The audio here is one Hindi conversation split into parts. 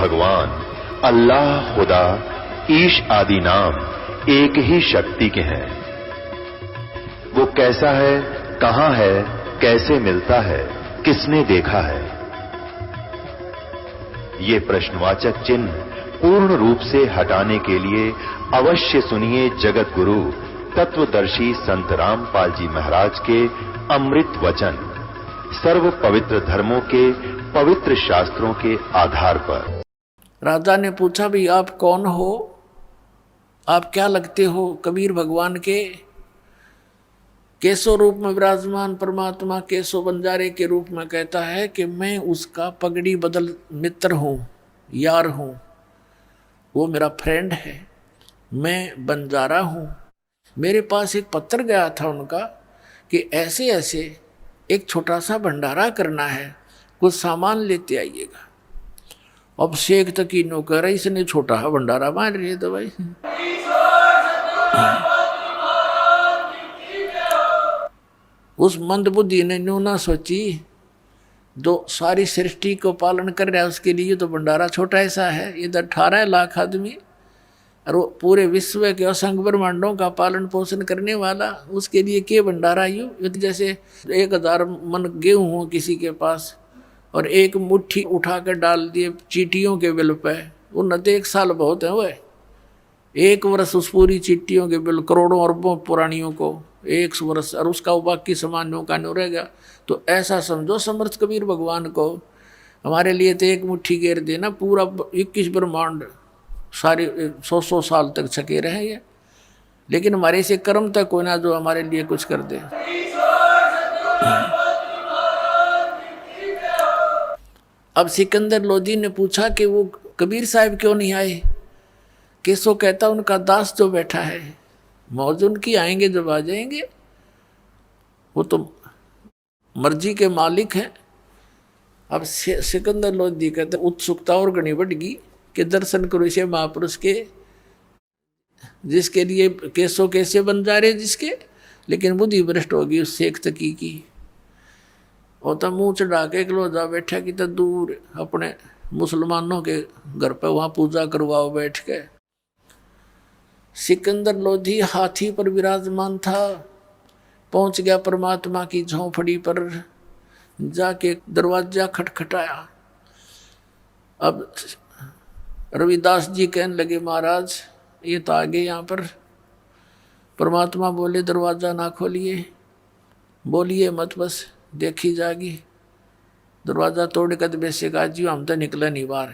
भगवान, अल्लाह, खुदा, ईश आदि नाम एक ही शक्ति के हैं। वो कैसा है, कहां है, कैसे मिलता है, किसने देखा है? ये प्रश्नवाचक चिन्ह पूर्ण रूप से हटाने के लिए अवश्य सुनिए जगत गुरु तत्वदर्शी संत रामपाल जी महाराज के अमृत वचन, सर्व पवित्र धर्मों के पवित्र शास्त्रों के आधार पर। राजा ने पूछा, भाई आप कौन हो, आप क्या लगते हो? कबीर भगवान के केशव रूप में विराजमान परमात्मा केशव बंजारे के रूप में कहता है कि मैं उसका पगड़ी बदल मित्र हूं, यार हूं, वो मेरा फ्रेंड है, मैं बंजारा हूं। मेरे पास एक पत्र गया था उनका कि ऐसे ऐसे एक छोटा सा भंडारा करना है, कुछ सामान लेते आइएगा। अब शेख तक ही नौकर है, इसने छोटा सा भंडारा मान रही है तो भाई उस मंदबुद्धि ने न्यू ना सोची, जो सारी सृष्टि को पालन कर रहा है उसके लिए तो भंडारा छोटा ऐसा है। इधर 18 लाख आदमी और वो पूरे विश्व के असंख्य ब्रह्मांडों का पालन पोषण करने वाला, उसके लिए के भंडारा यूं जैसे 1000 मन गेहूं हो किसी के पास और एक मुट्ठी उठा कर डाल दिए चींटियों के बिल पे, उन 1 साल बहुत है। वह 1 वर्ष उस पूरी चींटियों के बिल, करोड़ों अरबों पुरानियों को 1 वर्ष, और उसका बाकी सामान्यों का नहीं रहेगा। तो ऐसा समझो समर्थ कबीर भगवान को, हमारे लिए तो एक मुट्ठी घेर देना पूरा 21 ब्रह्मांड सारे 100 साल तक छके रहे ये, लेकिन हमारे से कर्म तक कोई ना जो हमारे लिए कुछ कर दे। अब सिकंदर लोधी ने पूछा कि वो कबीर साहब क्यों नहीं आए? केशव कहता उनका दास जो बैठा है, मौज उनकी, आएंगे जब आ जाएंगे, वो तो मर्जी के मालिक हैं। अब सिकंदर लोधी कहते उत्सुकता और घनी बढ़ गई कि दर्शन करो इसे महापुरुष के, जिसके लिए केशव कैसे बन जा रहे जिसके, लेकिन बुद्धि भ्रष्ट होगी उस शेख तकी की। और तो मुंह चढ़ा के क्लोजा बैठा कि तो दूर अपने मुसलमानों के घर पे वहां पूजा करवाओ बैठ के। सिकंदर लोधी हाथी पर विराजमान था, पहुंच गया परमात्मा की झोंपड़ी पर, जाके दरवाजा खटखटाया। अब रविदास जी कहने लगे, महाराज ये तो आ गए यहाँ पर। परमात्मा बोले, दरवाजा ना खोलिए, बोलिए मत, बस देखी जागी। दरवाजा तोड़ कर वैसे कहा जी हम तो निकले नहीं बाहर।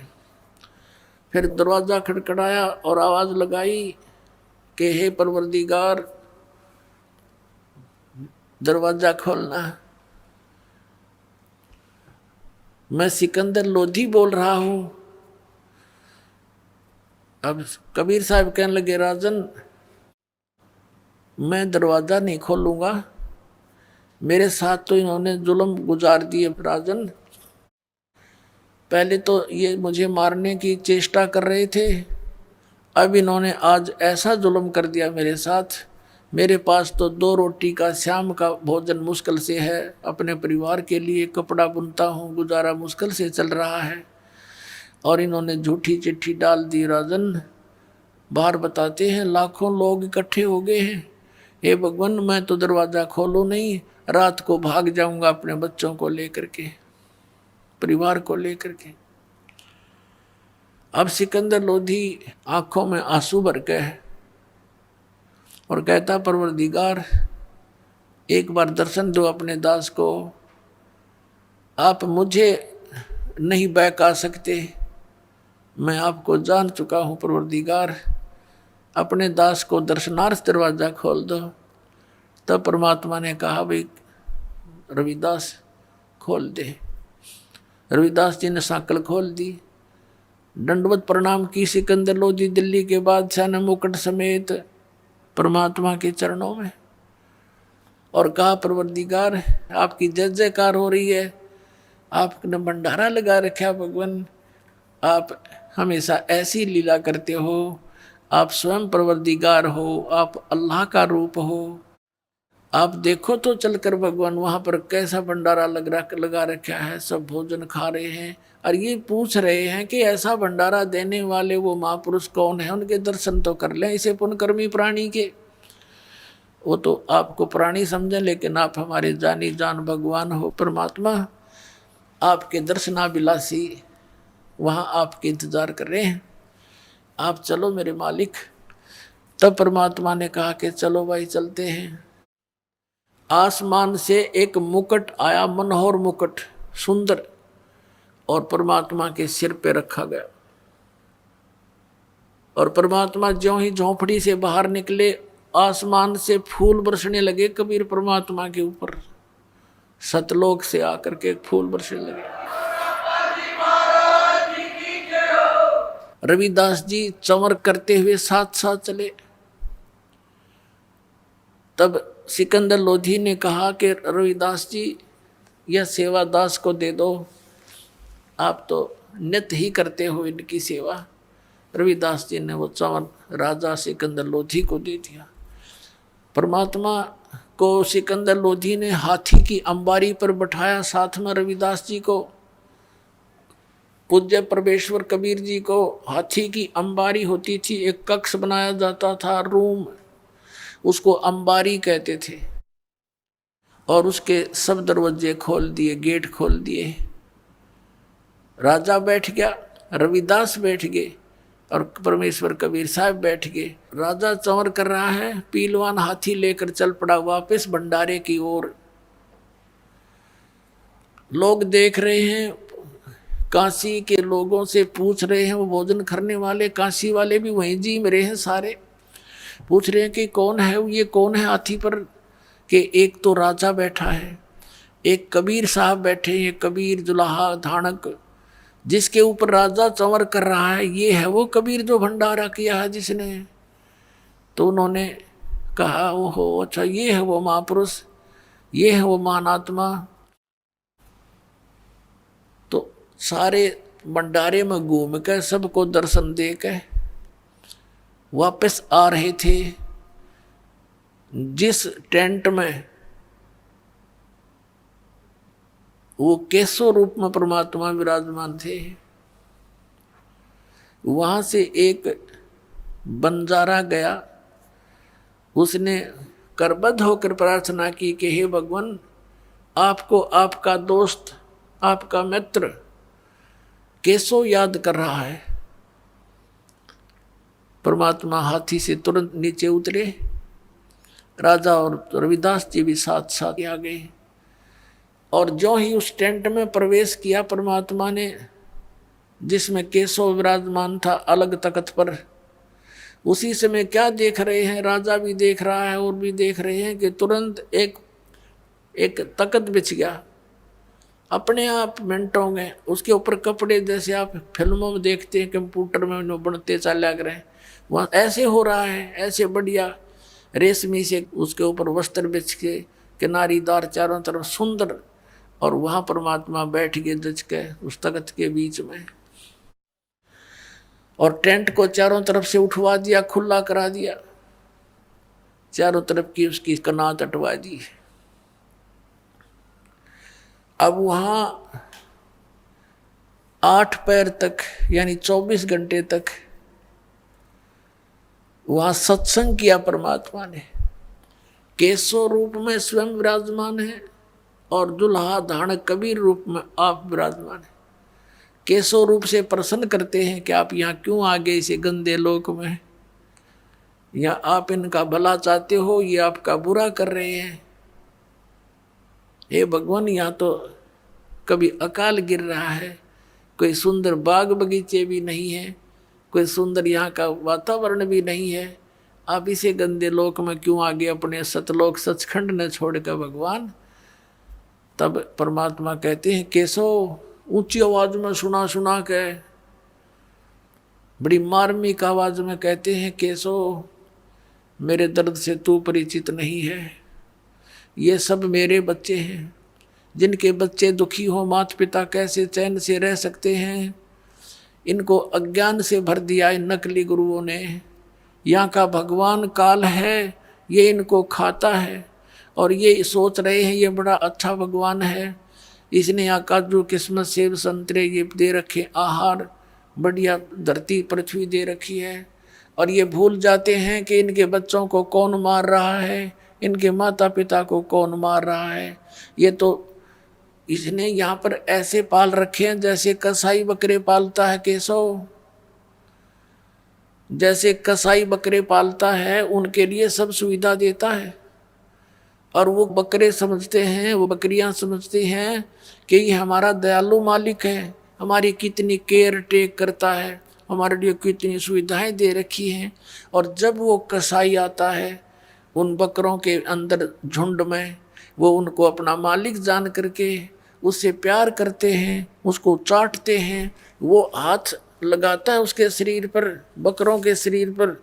फिर दरवाजा खटखटाया और आवाज लगाई कि हे परवरदिगार दरवाजा खोलना। मैं सिकंदर लोधी बोल रहा हूं। अब कबीर साहब कहने लगे, राजन मैं दरवाजा नहीं खोलूंगा, मेरे साथ तो इन्होंने जुल्म गुजार दिए राजन। पहले तो ये मुझे मारने की चेष्टा कर रहे थे, अब इन्होंने आज ऐसा जुल्म कर दिया मेरे साथ। मेरे पास तो 2 रोटी का शाम का भोजन मुश्किल से है, अपने परिवार के लिए कपड़ा बुनता हूँ, गुजारा मुश्किल से चल रहा है, और इन्होंने झूठी चिट्ठी डाल दी। राजन बाहर बताते हैं लाखों लोग इकट्ठे हो गए हैं, हे भगवान मैं तो दरवाज़ा खोलूँ नहीं, रात को भाग जाऊंगा अपने बच्चों को लेकर के, परिवार को लेकर के। अब सिकंदर लोधी आंखों में आंसू भर के और कहता, परवरदिगार एक बार दर्शन दो अपने दास को, आप मुझे नहीं बहका सकते, मैं आपको जान चुका हूँ परवरदिगार, अपने दास को दर्शनार्थ दरवाज़ा खोल दो। तब परमात्मा ने कहा, भाई रविदास खोल दे। रविदास जी ने सांकल खोल दी, दंडवत प्रणाम की सिकंदर लोधी दिल्ली के बादशाह ने मुकुट समेत परमात्मा के चरणों में, और कहा, परवरदिगार आपकी जय जयकार हो रही है, आपने भंडारा लगा रखा भगवान, आप हमेशा ऐसी लीला करते हो, आप स्वयं परवरदिगार हो, आप अल्लाह का रूप हो, आप देखो तो चलकर भगवान, वहां पर कैसा भंडारा लगा रखा है, सब भोजन खा रहे हैं और ये पूछ रहे हैं कि ऐसा भंडारा देने वाले वो महापुरुष कौन है, उनके दर्शन तो कर लें इसे पुण्यकर्मी प्राणी के। वो तो आपको प्राणी समझें, लेकिन आप हमारे जानी जान भगवान हो, परमात्मा आपके दर्शनाभिलाषी वहाँ आपके इंतजार कर रहे हैं, आप चलो मेरे मालिक। तब परमात्मा ने कहा कि चलो भाई चलते हैं। आसमान से एक मुकुट आया, मनोहर मुकुट सुंदर, और परमात्मा के सिर पे रखा गया। और परमात्मा ज्यों ही झोंपड़ी से बाहर निकले, आसमान से फूल बरसने लगे कबीर परमात्मा के ऊपर, सतलोक से आकर के फूल बरसने लगे। रविदास जी चंवर करते हुए साथ साथ चले। तब सिकंदर लोधी ने कहा कि रविदास जी यह सेवा दास को दे दो, आप तो नित्य ही करते हो इनकी सेवा। रविदास जी ने वो चंवर राजा सिकंदर लोधी को दे दिया। परमात्मा को सिकंदर लोधी ने हाथी की अंबारी पर बैठाया, साथ में रविदास जी को, पूज्य परमेश्वर कबीर जी को हाथी की अंबारी होती थी, एक कक्ष बनाया जाता था, रूम, उसको अंबारी कहते थे। और उसके सब दरवाजे खोल दिए, गेट खोल दिए। राजा बैठ गया, रविदास बैठ गए और परमेश्वर कबीर साहब बैठ गए। राजा चंवर कर रहा है, पीलवान हाथी लेकर चल पड़ा वापस भंडारे की ओर। लोग देख रहे हैं, काशी के लोगों से पूछ रहे हैं, वो भोजन करने वाले काशी वाले भी वहीं जी में रहे हैं, सारे पूछ रहे हैं कि कौन है ये, कौन है हाथी पर, कि एक तो राजा बैठा है, एक कबीर साहब बैठे हैं, कबीर जुलाहा धानक, जिसके ऊपर राजा चंवर कर रहा है, ये है वो कबीर जो भंडारा किया है जिसने। तो उन्होंने कहा ओहो अच्छा, ये है वो महापुरुष, ये है वो महानात्मा। तो सारे भंडारे में घूम कर सबको दर्शन दे के वापस आ रहे थे। जिस टेंट में वो केशव रूप में परमात्मा विराजमान थे, वहां से एक बंजारा गया, उसने करबद्ध होकर प्रार्थना की कि हे भगवान, आपको आपका दोस्त, आपका मित्र केशव याद कर रहा है। परमात्मा हाथी से तुरंत नीचे उतरे, राजा और रविदास जी भी साथ साथ आ गए। और जो ही उस टेंट में प्रवेश किया परमात्मा ने, जिसमें केशव विराजमान था अलग तख्त पर, उसी समय क्या देख रहे हैं, राजा भी देख रहा है और भी देख रहे हैं कि तुरंत एक तख्त बिछ गया अपने आप मिनटों में। उसके ऊपर कपड़े जैसे आप फिल्मों में देखते हैं, कंप्यूटर में बनते चले लग रहे हैं, वहाँ ऐसे हो रहा है, ऐसे बढ़िया रेशमी से उसके ऊपर वस्त्र बिछ के, किनारीदार चारों तरफ सुंदर, और वहाँ परमात्मा बैठ गए जच के उस तख्त के बीच में। और टेंट को चारों तरफ से उठवा दिया, खुला करा दिया, चारों तरफ की उसकी कनात हटवा दी। अब वहाँ 8 पैर तक यानी 24 घंटे तक वहाँ सत्संग किया परमात्मा ने। केशव रूप में स्वयं विराजमान है और दुल्हा धानक कबीर रूप में आप विराजमान है। केशव रूप से प्रसन्न करते हैं कि आप यहाँ क्यों आ गए इसे गंदे लोक में, या आप इनका भला चाहते हो, ये आपका बुरा कर रहे हैं। हे भगवान, यहाँ तो कभी अकाल गिर रहा है, कोई सुंदर बाग बगीचे भी नहीं है, कोई सुंदर यहाँ का वातावरण भी नहीं है, आप इसे गंदे लोक में क्यों आ गए अपने सतलोक सचखंड ने छोड़कर भगवान। तब परमात्मा कहते हैं केशव, ऊंची आवाज में सुना के बड़ी मार्मिक आवाज में कहते हैं, केशव मेरे दर्द से तू परिचित नहीं है, ये सब मेरे बच्चे हैं, जिनके बच्चे दुखी हो माता पिता कैसे चैन से रह सकते हैं। इनको अज्ञान से भर दिया इन नकली गुरुओं ने। यहाँ का भगवान काल है, ये इनको खाता है और ये सोच रहे हैं ये बड़ा अच्छा भगवान है, इसने यहाँ काजू किस्मत सेब संतरे ये दे रखे, आहार बढ़िया धरती पृथ्वी दे रखी है, और ये भूल जाते हैं कि इनके बच्चों को कौन मार रहा है, इनके माता पिता को कौन मार रहा है। ये तो इसने यहाँ पर ऐसे पाल रखे हैं जैसे कसाई बकरे पालता है केशव, जैसे कसाई बकरे पालता है उनके लिए सब सुविधा देता है, और वो बकरे समझते हैं, वो बकरियां समझती हैं कि ये हमारा दयालु मालिक है, हमारी कितनी केयर टेक करता है, हमारे लिए कितनी सुविधाएं दे रखी हैं। और जब वो कसाई आता है उन बकरों के अंदर झुंड में, वो उनको अपना मालिक जान करके उससे प्यार करते हैं, उसको चाटते हैं, वो हाथ लगाता है उसके शरीर पर, बकरों के शरीर पर,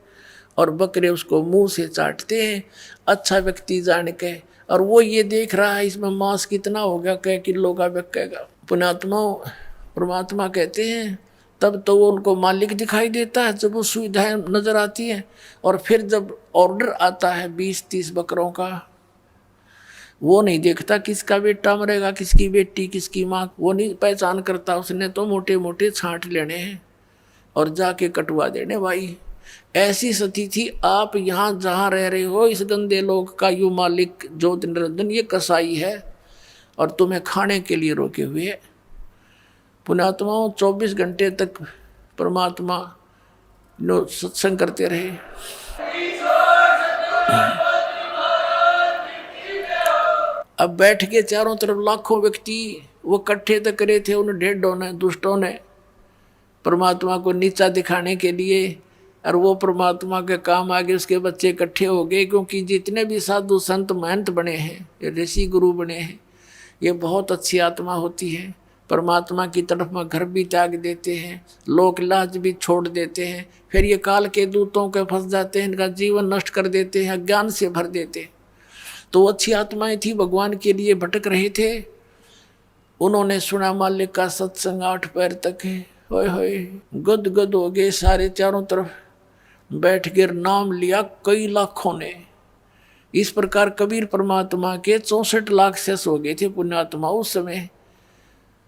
और बकरे उसको मुंह से चाटते हैं अच्छा व्यक्ति जान के। और वो ये देख रहा है इसमें मांस कितना हो गया, कै किलो का बिकेगा। पुण्यात्मा परमात्मा कहते हैं तब तो वो उनको मालिक दिखाई देता है जब वो सुविधाएं नजर आती हैं। और फिर जब ऑर्डर आता है 20-30 बकरों का, वो नहीं देखता किसका बेटा मरेगा, किसकी बेटी, किसकी माँ, वो नहीं पहचान करता, उसने तो मोटे मोटे छांट लेने हैं और जाके कटवा देने। भाई ऐसी स्थिति थी। आप यहाँ जहाँ रह रहे हो इस गंदे लोग का यू मालिक ज्योति निरंजन ये कसाई है और तुम्हें खाने के लिए रोके हुए है। पुण्यात्माओं 24 घंटे तक परमात्मा सत्संग करते रहे। अब बैठ के चारों तरफ लाखों व्यक्ति वो इकट्ठे तक करे थे उन ढेडों ने, दुष्टों ने, परमात्मा को नीचा दिखाने के लिए। और वो परमात्मा के काम आगे उसके बच्चे इकट्ठे हो गए, क्योंकि जितने भी साधु संत महंत बने हैं, ऋषि गुरु बने हैं, ये बहुत अच्छी आत्मा होती है। परमात्मा की तरफ में घर भी त्याग देते हैं, लोक लाज भी छोड़ देते हैं, फिर ये काल के दूतों के फंस जाते हैं, इनका जीवन नष्ट कर देते हैं, अज्ञान से भर देते हैं। तो अच्छी आत्माएं थी, भगवान के लिए भटक रहे थे। उन्होंने सुना मालिक का सत्संग 8 पैर तक है, होए होए गद गद हो गए सारे, चारों तरफ बैठ कर नाम लिया कई लाखों ने। इस प्रकार कबीर परमात्मा के 64 लाख शेष हो गए थे पुण्यात्मा उस समय,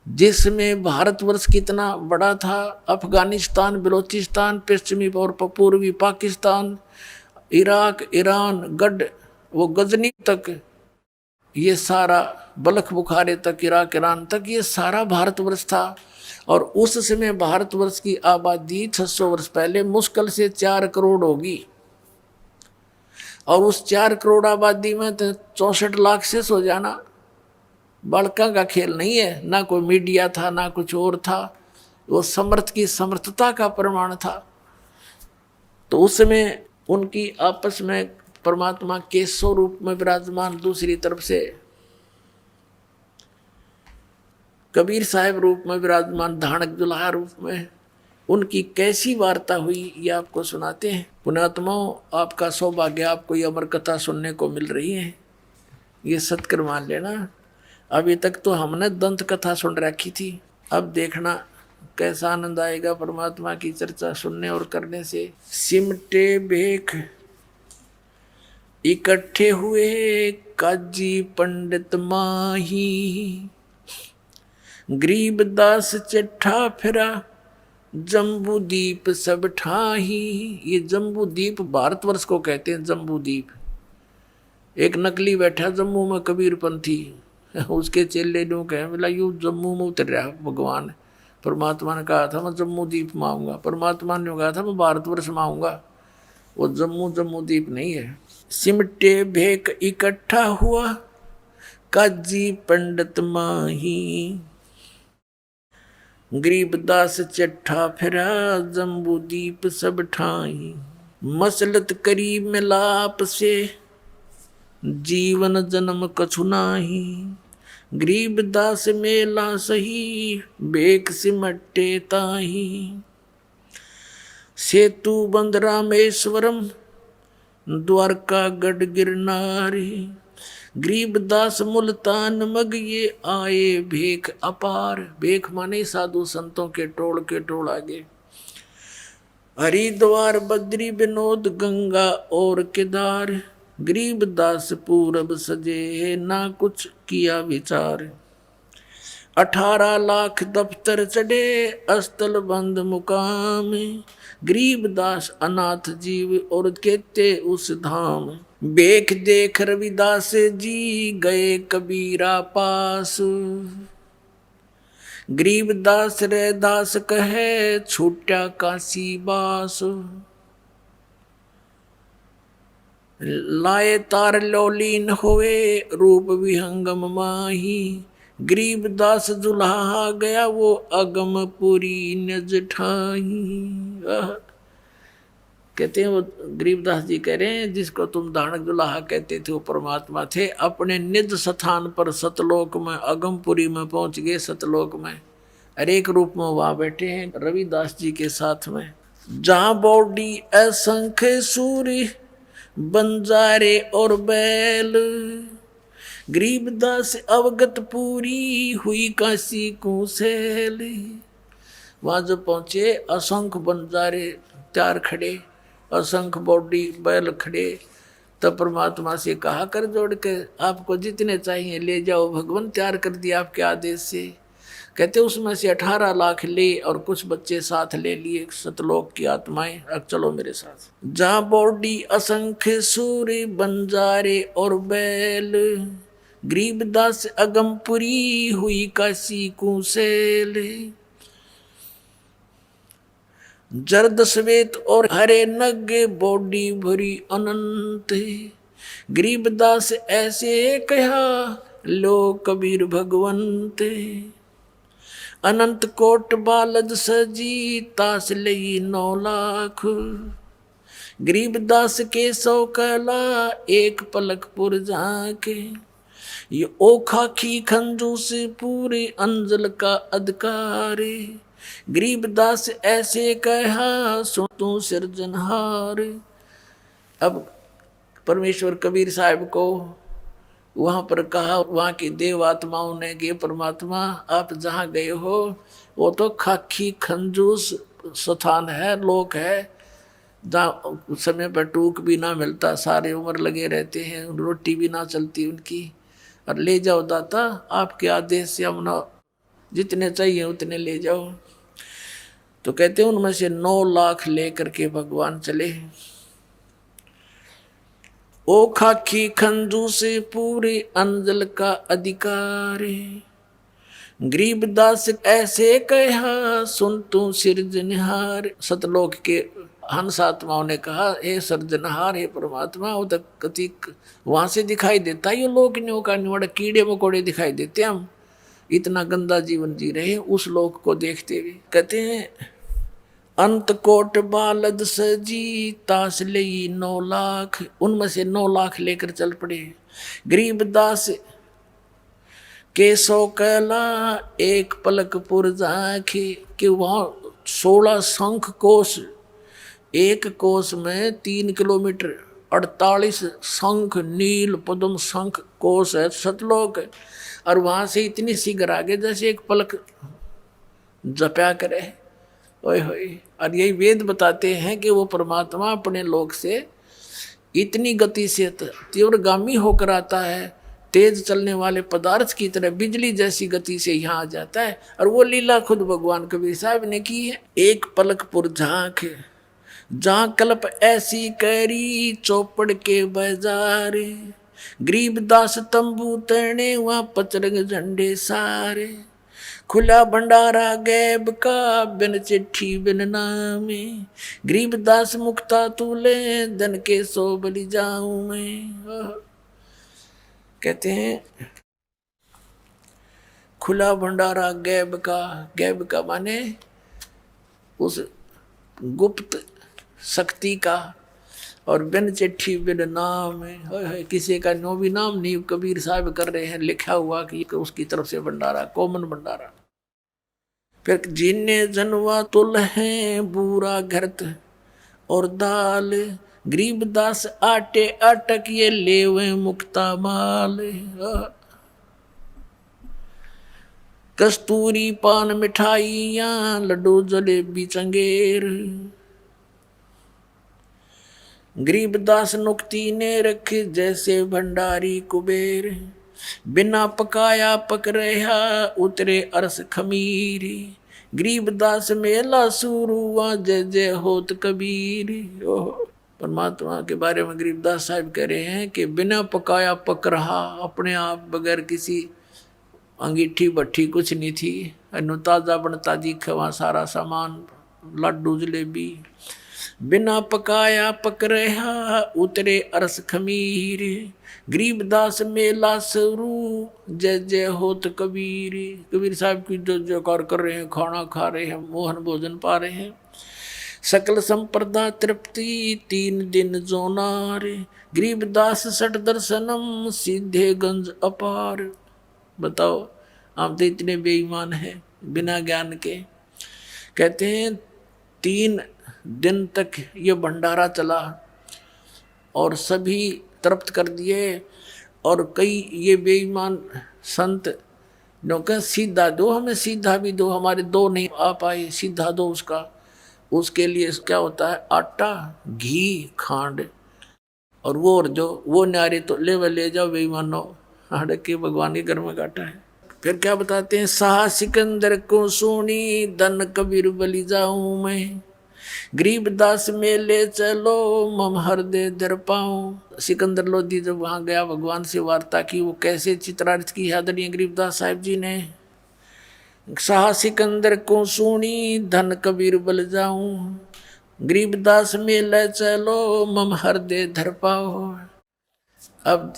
जिसमें भारतवर्ष कितना बड़ा था। अफगानिस्तान, बलोचिस्तान, पश्चिमी और पूर्वी पाकिस्तान, इराक, ईरान, गढ़, वो गजनी तक, ये सारा बलख बुखारे तक, इराक ईरान तक, ये सारा भारतवर्ष था। और उस समय भारतवर्ष की आबादी 600 वर्ष पहले मुश्किल से 4 करोड़ होगी, और उस 4 करोड़ आबादी में तो 64 लाख से हो जाना बालका का खेल नहीं है। ना कोई मीडिया था, ना कुछ और था, वो समर्थ की समर्थता का प्रमाण था। तो उस समय उनकी आपस में परमात्मा के स्वरूप में विराजमान, दूसरी तरफ से कबीर साहब रूप में विराजमान, धानक दुल्हा रूप में, उनकी कैसी वार्ता हुई ये आपको सुनाते हैं। पुण्यात्माओं आपका सौभाग्य, आपको ये अमर कथा सुनने को मिल रही है, ये सत्कर मान लेना। अभी तक तो हमने दंत कथा सुन रखी थी, अब देखना कैसा आनंद आएगा परमात्मा की चर्चा सुनने और करने से। सिमटे भेख इकट्ठे हुए काजी पंडित माही, गरीबदास चिट्ठा फिरा जम्बू दीप सब ठाही। ये जम्बू दीप भारतवर्ष को कहते हैं, जम्बू दीप। एक नकली बैठा जम्मू में कबीरपंथी, उसके चेले लोग कहे बोला यू जम्मू में उतर रहा भगवान। परमात्मा ने कहा था मैं जम्मू दीप में आऊँगा, परमात्मा ने कहा था मैं भारतवर्ष में आऊँगा, वो जम्मू दीप नहीं है। सिमटे भेक इकट्ठा हुआ काजी पंडित माही, गरीबदास चिट्ठा फिरा जम्बू दीप सब ठाई। मसलत करी मिलाप से जीवन जन्म कछु नाही, गरीबदास मेला सही बेक सिमटे ताही। सेतु बंद रामेश्वरम द्वारका गढ़ गिरनारी, गरीबदास मुल्तान मग ये आए भेख अपार। भेख माने साधु संतों के टोल आगे। हरिद्वार बद्री विनोद गंगा और केदार, गरीबदास पूरब सजे ना कुछ किया विचार। 18 लाख दफ्तर चढ़े अस्तल बंद मुकाम। गरीबदास अनाथ जीव और कहते उस धाम। बेख देख रविदास जी गए कबीरा पास। गरीबदास रे दास कहे छूटा काशी बास। लाए तार लौलीन होए रूप विहंगम माही। गरीबदास दुल्हा गया वो अगम पुरी नज ठाही। कहते हैं वो गरीबदास जी कह रहे हैं जिसको तुम दानक दुल्हा कहते थे वो परमात्मा थे। अपने निज स्थान पर सतलोक में अगमपुरी में पहुंच गए। सतलोक में हर एक रूप में वहां बैठे हैं रविदास जी के साथ में। जहां बॉडी असंख्य सूर्य बंजारे और बैल। गरीबदास अवगत पूरी हुई काशी को सैल। वहां जब पहुंचे असंख्य बंजारे त्यार खड़े, असंख्य बॉडी बैल खड़े। तब परमात्मा से कहा कर जोड़ के आपको जितने चाहिए ले जाओ, भगवान तैयार कर दिया आपके आदेश से। कहते उसमें से 18 लाख ले और कुछ बच्चे साथ ले लिए सतलोक की आत्माएं। अब चलो मेरे साथ। जहाँ बॉडी असंख्य सूर्य बंजारे और बैल। गरीबदास अगमपुरी हुई काशी कुशेल। जर्द श्वेत और हरे नगे बॉडी भरी अनंत। गरीबदास ऐसे कहा लो कबीर भगवंत। अनंत कोट बालद सजी तास लई 9 लाख। गरीबदास के 100 कला एक पलक पुर जाके। ये ओखा की खंजूस पूरे अंजल का अधिकार। गरीबदास ऐसे कहा सुन तू सिरजनहार। अब परमेश्वर कबीर साहब को वहाँ पर कहा, वहाँ की देव आत्माओं ने कि परमात्मा आप जहाँ गए हो वो तो खाकी खंजूस स्थान है, लोक है, जहाँ समय पर टूक भी ना मिलता, सारे उम्र लगे रहते हैं, रोटी भी ना चलती उनकी। और ले जाओ दाता आपके आदेश से हम ना जितने चाहिए उतने ले जाओ। तो कहते हैं उनमें से 9 लाख लेकर के भगवान चले। ओ खाकी खंजू से पूरे अंजल का अधिकार। गरीबदास ऐसे कहा सुन तू सिरजनहार। सतलोक के हंस आत्माओं ने कहा हे सर्जनहार हे परमात्मा, वो तक कति वहां से दिखाई देता ये लोक न्यों का निवड़ कीड़े मकोड़े दिखाई देते। हम इतना गंदा जीवन जी रहे हैं उस लोक को देखते हुए। कहते हैं अंत कोट बालद सजी तास लई 9 लाख। उनमें से 9 लाख लेकर चल पड़े। गरीबदास के 100 कला एक पलक पुर जाके। कि वहाँ 16 शंख कोश, एक कोश में 3 किलोमीटर 48 शंख नील पद्म शंख कोश है सतलोक। और वहाँ से इतनी शीघ्र आगे जैसे एक पलक जपया करे। ओए होए। और यही वेद बताते हैं कि वो परमात्मा अपने लोक से इतनी गति से तीव्रगामी होकर आता है, तेज चलने वाले पदार्थ की तरह बिजली जैसी गति से यहाँ आ जाता है। और वो लीला खुद भगवान कबीर साहब ने की है। एक पलक पुर झांक जहाँ कल्प ऐसी कैरी चौपड़ के बाजार। गरीबदास तंबू तने वहाँ पचरंग झंडे सारे। खुला भंडारा गैब का बिन चिट्ठी बिन नामे। गरीबदास मुक्ता तूले धन के 100 बलि जाऊं मैं। कहते हैं खुला भंडारा गैब का माने उस गुप्त शक्ति का। और बिन चिट्ठी बिन नाम है, किसी का नो भी नाम नहीं कबीर साहब कर रहे हैं लिखा हुआ कि उसकी तरफ से भंडारा, कॉमन भंडारा। फिर जिन्ने जनवा तुल है बूरा घरत और दाल। गरीबदास आटे अटक ये लेवे मुक्ता माल। कस्तूरी पान मिठाइयाँ लड्डू जलेबी चंगेर। गरीबदास नुक्ति ने रखे जैसे भंडारी कुबेर, बिना पकाया पक रहा उतरे अरस खमीर, गरीबदास मेला शुरू हुआ जय जय होत कबीर। परमात्मा के बारे में गरीबदास साहब कह रहे हैं कि बिना पकाया पक रहा, अपने आप बगैर किसी अंगीठी भट्ठी कुछ नहीं थी, ताजा बनता दिखे वहाँ सारा सामान, लड्डू जलेबी। बिना पकाया पक रहा उतरे अरस खमीर, गरीबदास मेला शुरू जय जय होत कबीर। कबीर साहब की जो जयकार कर रहे हैं, खाना खा रहे हैं, मोहन भोजन पा रहे हैं। सकल संप्रदा तृप्ति 3 दिन जोनार, गरीबदास सठ दर्शनम सीधे गंज अपार। बताओ, आप तो इतने बेईमान हैं बिना ज्ञान के। कहते हैं 3 दिन तक ये भंडारा चला और सभी तृप्त कर दिए, और कई ये बेईमान संत जो कह सीधा दो, हमें सीधा भी दो, हमारे 2 नहीं आ पाए, सीधा दो उसका। उसके लिए क्या होता है, आटा घी खांड, और वो न्यारे तो ले जाओ बेईमानो, हड़क के भगवान के घर में काटा है। फिर क्या बताते हैं, शाह सिकंदर को सुनी धन कबीर बलि जाऊं मैं, गरीबदास में ले चलो मम हृदय दर पाऊं। सिकंदर लोधी जब वहां गया, भगवान से वार्ता की, वो कैसे चित्रार्थ की आदरणीय गरीबदास साहिब जी ने। शाह सिकंदर को सुनी धन कबीर बल जाऊं, गरीबदास में ले चलो मम हृदय धर पाओ। अब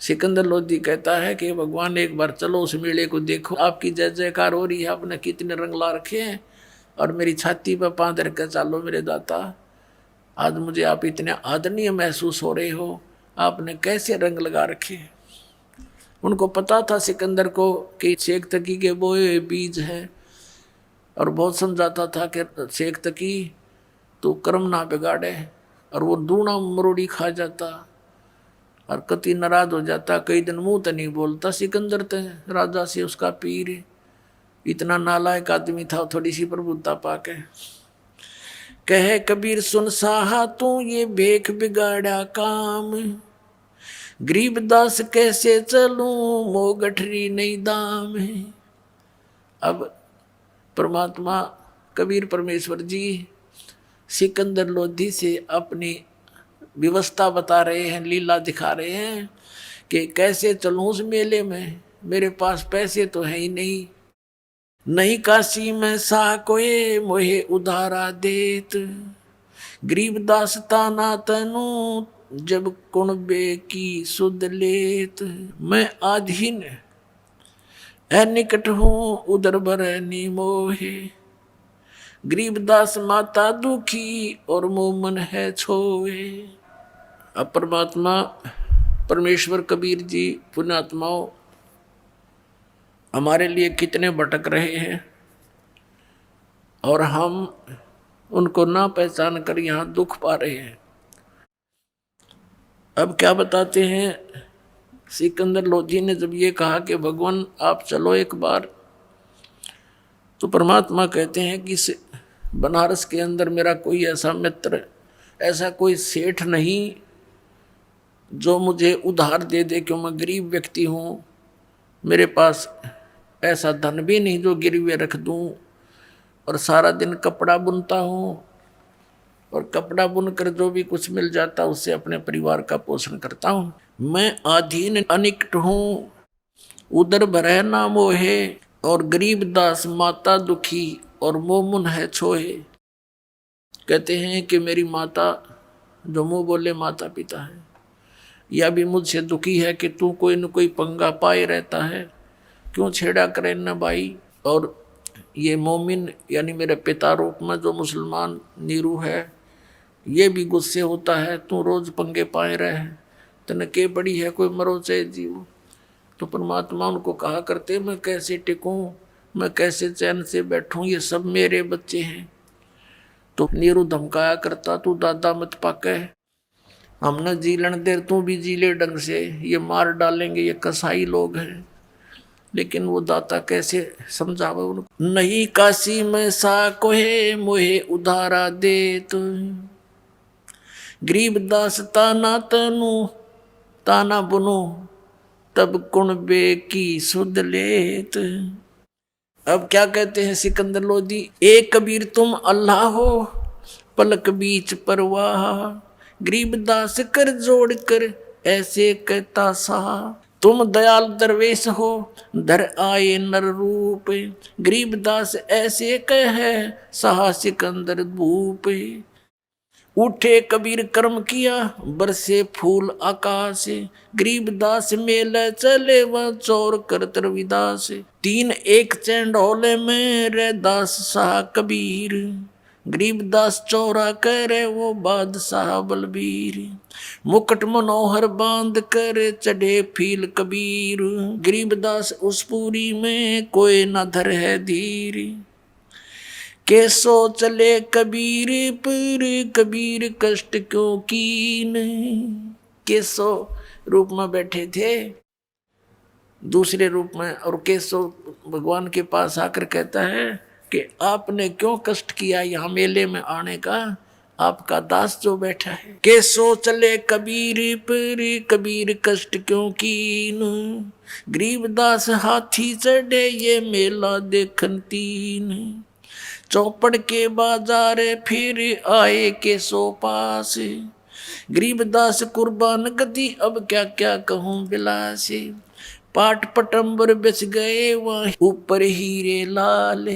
सिकंदर लोधी कहता है कि भगवान एक बार चलो उस मेले को देखो, आपकी जय जयकार हो रही है, आपने कितने रंग ला रखे हैं, और मेरी छाती पर पाँव धर कर चालो मेरे दाता, आज मुझे आप इतने आदरणीय महसूस हो रहे हो, आपने कैसे रंग लगा रखे। उनको पता था सिकंदर को कि शेख तकी के बोए बीज हैं, और बहुत समझाता था कि शेख तकी तो कर्म ना बिगाड़े, और वो दूना मरोड़ी खा जाता और कति नाराज हो जाता, कई दिन मुंह तो नहीं बोलता। सिकंदर तो राजा से उसका पीर, इतना नालायक आदमी था, थोड़ी सी प्रभुता पाके। कहे कबीर सुन साहा तू ये भेख बिगाड़ा काम, गरीबदास कैसे चलूं मो गठरी नहीं दाम है। अब परमात्मा कबीर परमेश्वर जी सिकंदर लोधी से अपनी व्यवस्था बता रहे हैं, लीला दिखा रहे हैं कि कैसे चलूं उस मेले में, मेरे पास पैसे तो है ही नहीं, नहीं काशी में सा कोई मोहे उधारा देत, गरीबदास ताना तनु जब कुणबे की सुध लेत, मैं आधीन निकट हूँ उधर भर मोहे, गरीबदास माता दुखी और मोमन है छोए। अब परमात्मा परमेश्वर कबीर जी पुण्यात्माओं हमारे लिए कितने भटक रहे हैं, और हम उनको ना पहचान कर यहाँ दुख पा रहे हैं। अब क्या बताते हैं, सिकंदर लोधी ने जब ये कहा कि भगवान आप चलो एक बार, तो परमात्मा कहते हैं कि बनारस के अंदर मेरा कोई ऐसा मित्र, ऐसा कोई सेठ नहीं जो मुझे उधार दे दे, क्यों मैं गरीब व्यक्ति हूँ, मेरे पास ऐसा धन भी नहीं जो गिरवे रख दूँ, और सारा दिन कपड़ा बुनता हूँ, और कपड़ा बुनकर जो भी कुछ मिल जाता उससे अपने परिवार का पोषण करता हूँ। मैं अधीन अनिकट हूँ उधर भरह ना मोहे, और गरीबदास माता दुखी और मोमुन है छोहे। कहते हैं कि मेरी माता जो मुँह बोले माता पिता है, या भी मुझसे दुखी है कि तू कोई न कोई पंगा पाए रहता है, क्यों छेड़ा करे न भाई। और ये मोमिन यानी मेरे पिता रूप में जो मुसलमान नीरू है, ये भी गुस्से होता है, तू रोज पंगे पाए रहे, तने के बड़ी है कोई मरो चाहे जीव। तो परमात्मा उनको कहा करते, मैं कैसे टिकूं, मैं कैसे चैन से बैठूं, ये सब मेरे बच्चे हैं। तो नीरू धमकाया करता, तू दादा मत पाके, हमने जी लेने दे, तू भी जी ले ढंग से, ये मार डालेंगे, ये कसाई लोग हैं। लेकिन वो दाता कैसे समझावे उनको, नहीं काशी में सा कोहे मोहे उधारा दे तो, गरीबदास ताना तनु ताना बुनो तब कुणबे की सुध लेत। अब क्या कहते हैं सिकंदर लोधी, ए कबीर तुम अल्लाह हो पलक बीच परवाह, गरीबदास कर जोड़ कर ऐसे कहता सा, तुम दयाल दरवेश हो धर आए नर रूप, गरीबदास ऐसे कह सहा सिकंदर भूप। उठे कबीर कर्म किया बरसे फूल आकाश, गरीबदास मेले चले वह चोर करत रविदास, तीन एक चैंडोले में रे दास शाह कबीर, गरीबदास चौरा करे वो बादशाह बलबीर, मुकुट मनोहर बांध कर चढ़े फील कबीर, गरीबदास उस पूरी में कोई न धर है धीर, कैसो चले कबीर पर कबीर कष्ट क्यों कीन। कैसो रूप में बैठे थे दूसरे रूप में, और कैसो भगवान के पास आकर कहता है कि आपने क्यों कष्ट किया यहाँ मेले में आने का, आपका दास जो बैठा है। कैसो चले कबीर पर कबीर कष्ट क्यों कीन, गरीबदास हाथी चढ़े ये मेला देखन तीन, चौपड़ के बाजार फिर आए के सो पास, गरीबदास कुर्बान गति अब क्या क्या कहूँ बिलास, पाट पटंबर बेच गए वहाँ ऊपर हीरे लाल,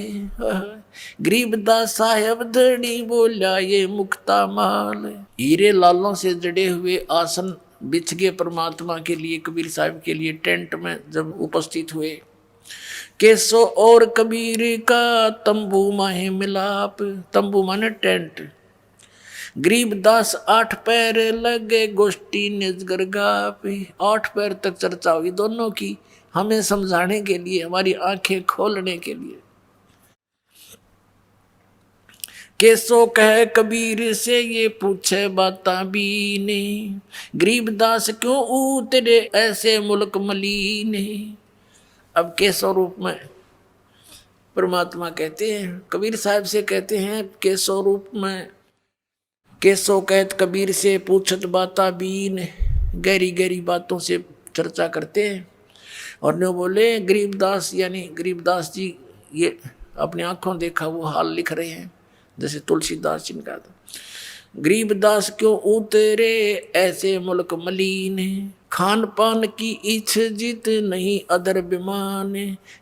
गरीबदास साहब धड़ी बोला ये मुक्ता माल, हीरे लालों से जड़े हुए आसन बिछ गए परमात्मा के लिए, कबीर साहब के लिए टेंट में जब उपस्थित हुए। कैसो और कबीर का तंबू माहे मिलाप, तंबू माने टेंट, गरीबदास आठ पैर लगे गोष्ठी निजगर गाप, आठ पैर तक चर्चा हुई दोनों की, हमें समझाने के लिए, हमारी आंखें खोलने के लिए। कैसो कह कबीर से ये पूछे बाता बीने, गरीबदास क्यों उतरे ऐसे मुल्क मलीने। अब के स्वरूप में परमात्मा कहते हैं, कबीर साहब से कहते हैं के स्वरूप में, कैसो कहत कबीर से पूछत बाता बीन, गहरी गहरी बातों से चर्चा करते हैं। और ने बोले गरीबदास, यानी गरीबदास जी ये अपनी आंखों देखा वो हाल लिख रहे हैं, जैसे तुलसीदास जी ने कहा था, गरीबदास क्यों उतरे ऐसे मुल्क मलीन, खान पान की इच्छ जित नहीं अदर बिमान,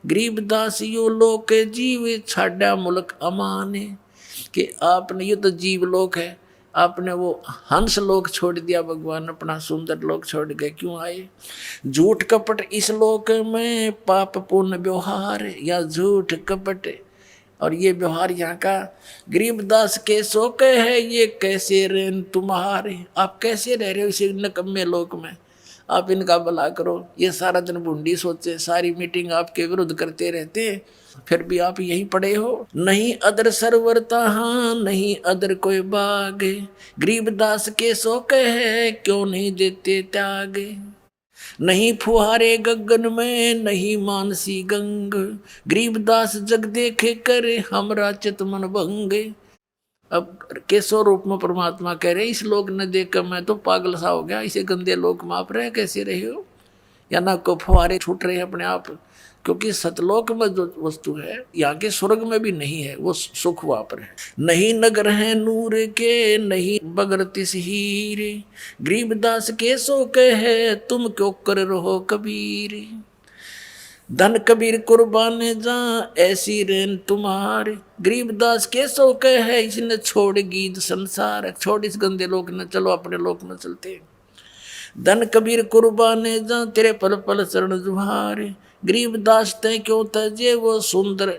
गरीबदास यो लोक जीव छाड़ा मुल्क अमान। कि आपने, ये तो जीव लोक है, आपने वो हंस लोक छोड़ दिया, भगवान अपना सुंदर लोक छोड़ गए, क्यों आए। झूठ कपट इस लोक में पाप पुण्य व्यवहार, या झूठ कपट और ये व्यवहार यहाँ का। गरीबदास के शोक है ये कैसे रेन तुम्हारे, आप कैसे रह रहे हो इस नकम्मे लोक में, आप इनका भला करो। ये सारा दिन बूंदी सोचे, सारी मीटिंग आपके विरुद्ध करते रहते हैं, फिर भी आप यहीं पड़े हो। नहीं अदर सरवरता हाँ नहीं अदर कोई बाग, गरीबदास के शोक है क्यों नहीं देते त्याग। नहीं फुहारे गगन में नहीं मानसी गंग, गरीबदास जग देखे करे हमरा चित मन भंग। अब कैसो रूप में परमात्मा कह रहे, इस लोक न देखकर मैं तो पागल सा हो गया, इसे गंदे लोक में आप रहे कैसे रहे हो, या ना को फुहारे छूट रहे हैं अपने आप। क्योंकि सतलोक में जो वस्तु है यहाँ के स्वर्ग में भी नहीं है, वो सुख वहाँ पर है। नहीं नगर है नूर के नहीं बगर तिस हीर, गरीबदास के सो कहे तुम क्यों कर रहो कबीर। धन कबीर कुर्बान जा ऐसी रेन तुम्हारे, गरीबदास के सो कहे इसने छोड़ गीत संसार, छोड़ इस गंदे लोक न चलो अपने लोक में चलते। धन कबीर कुर्बान जा तेरे पल पल चरण जुहारे, गरीबदास ते क्यों तजे वो सुंदर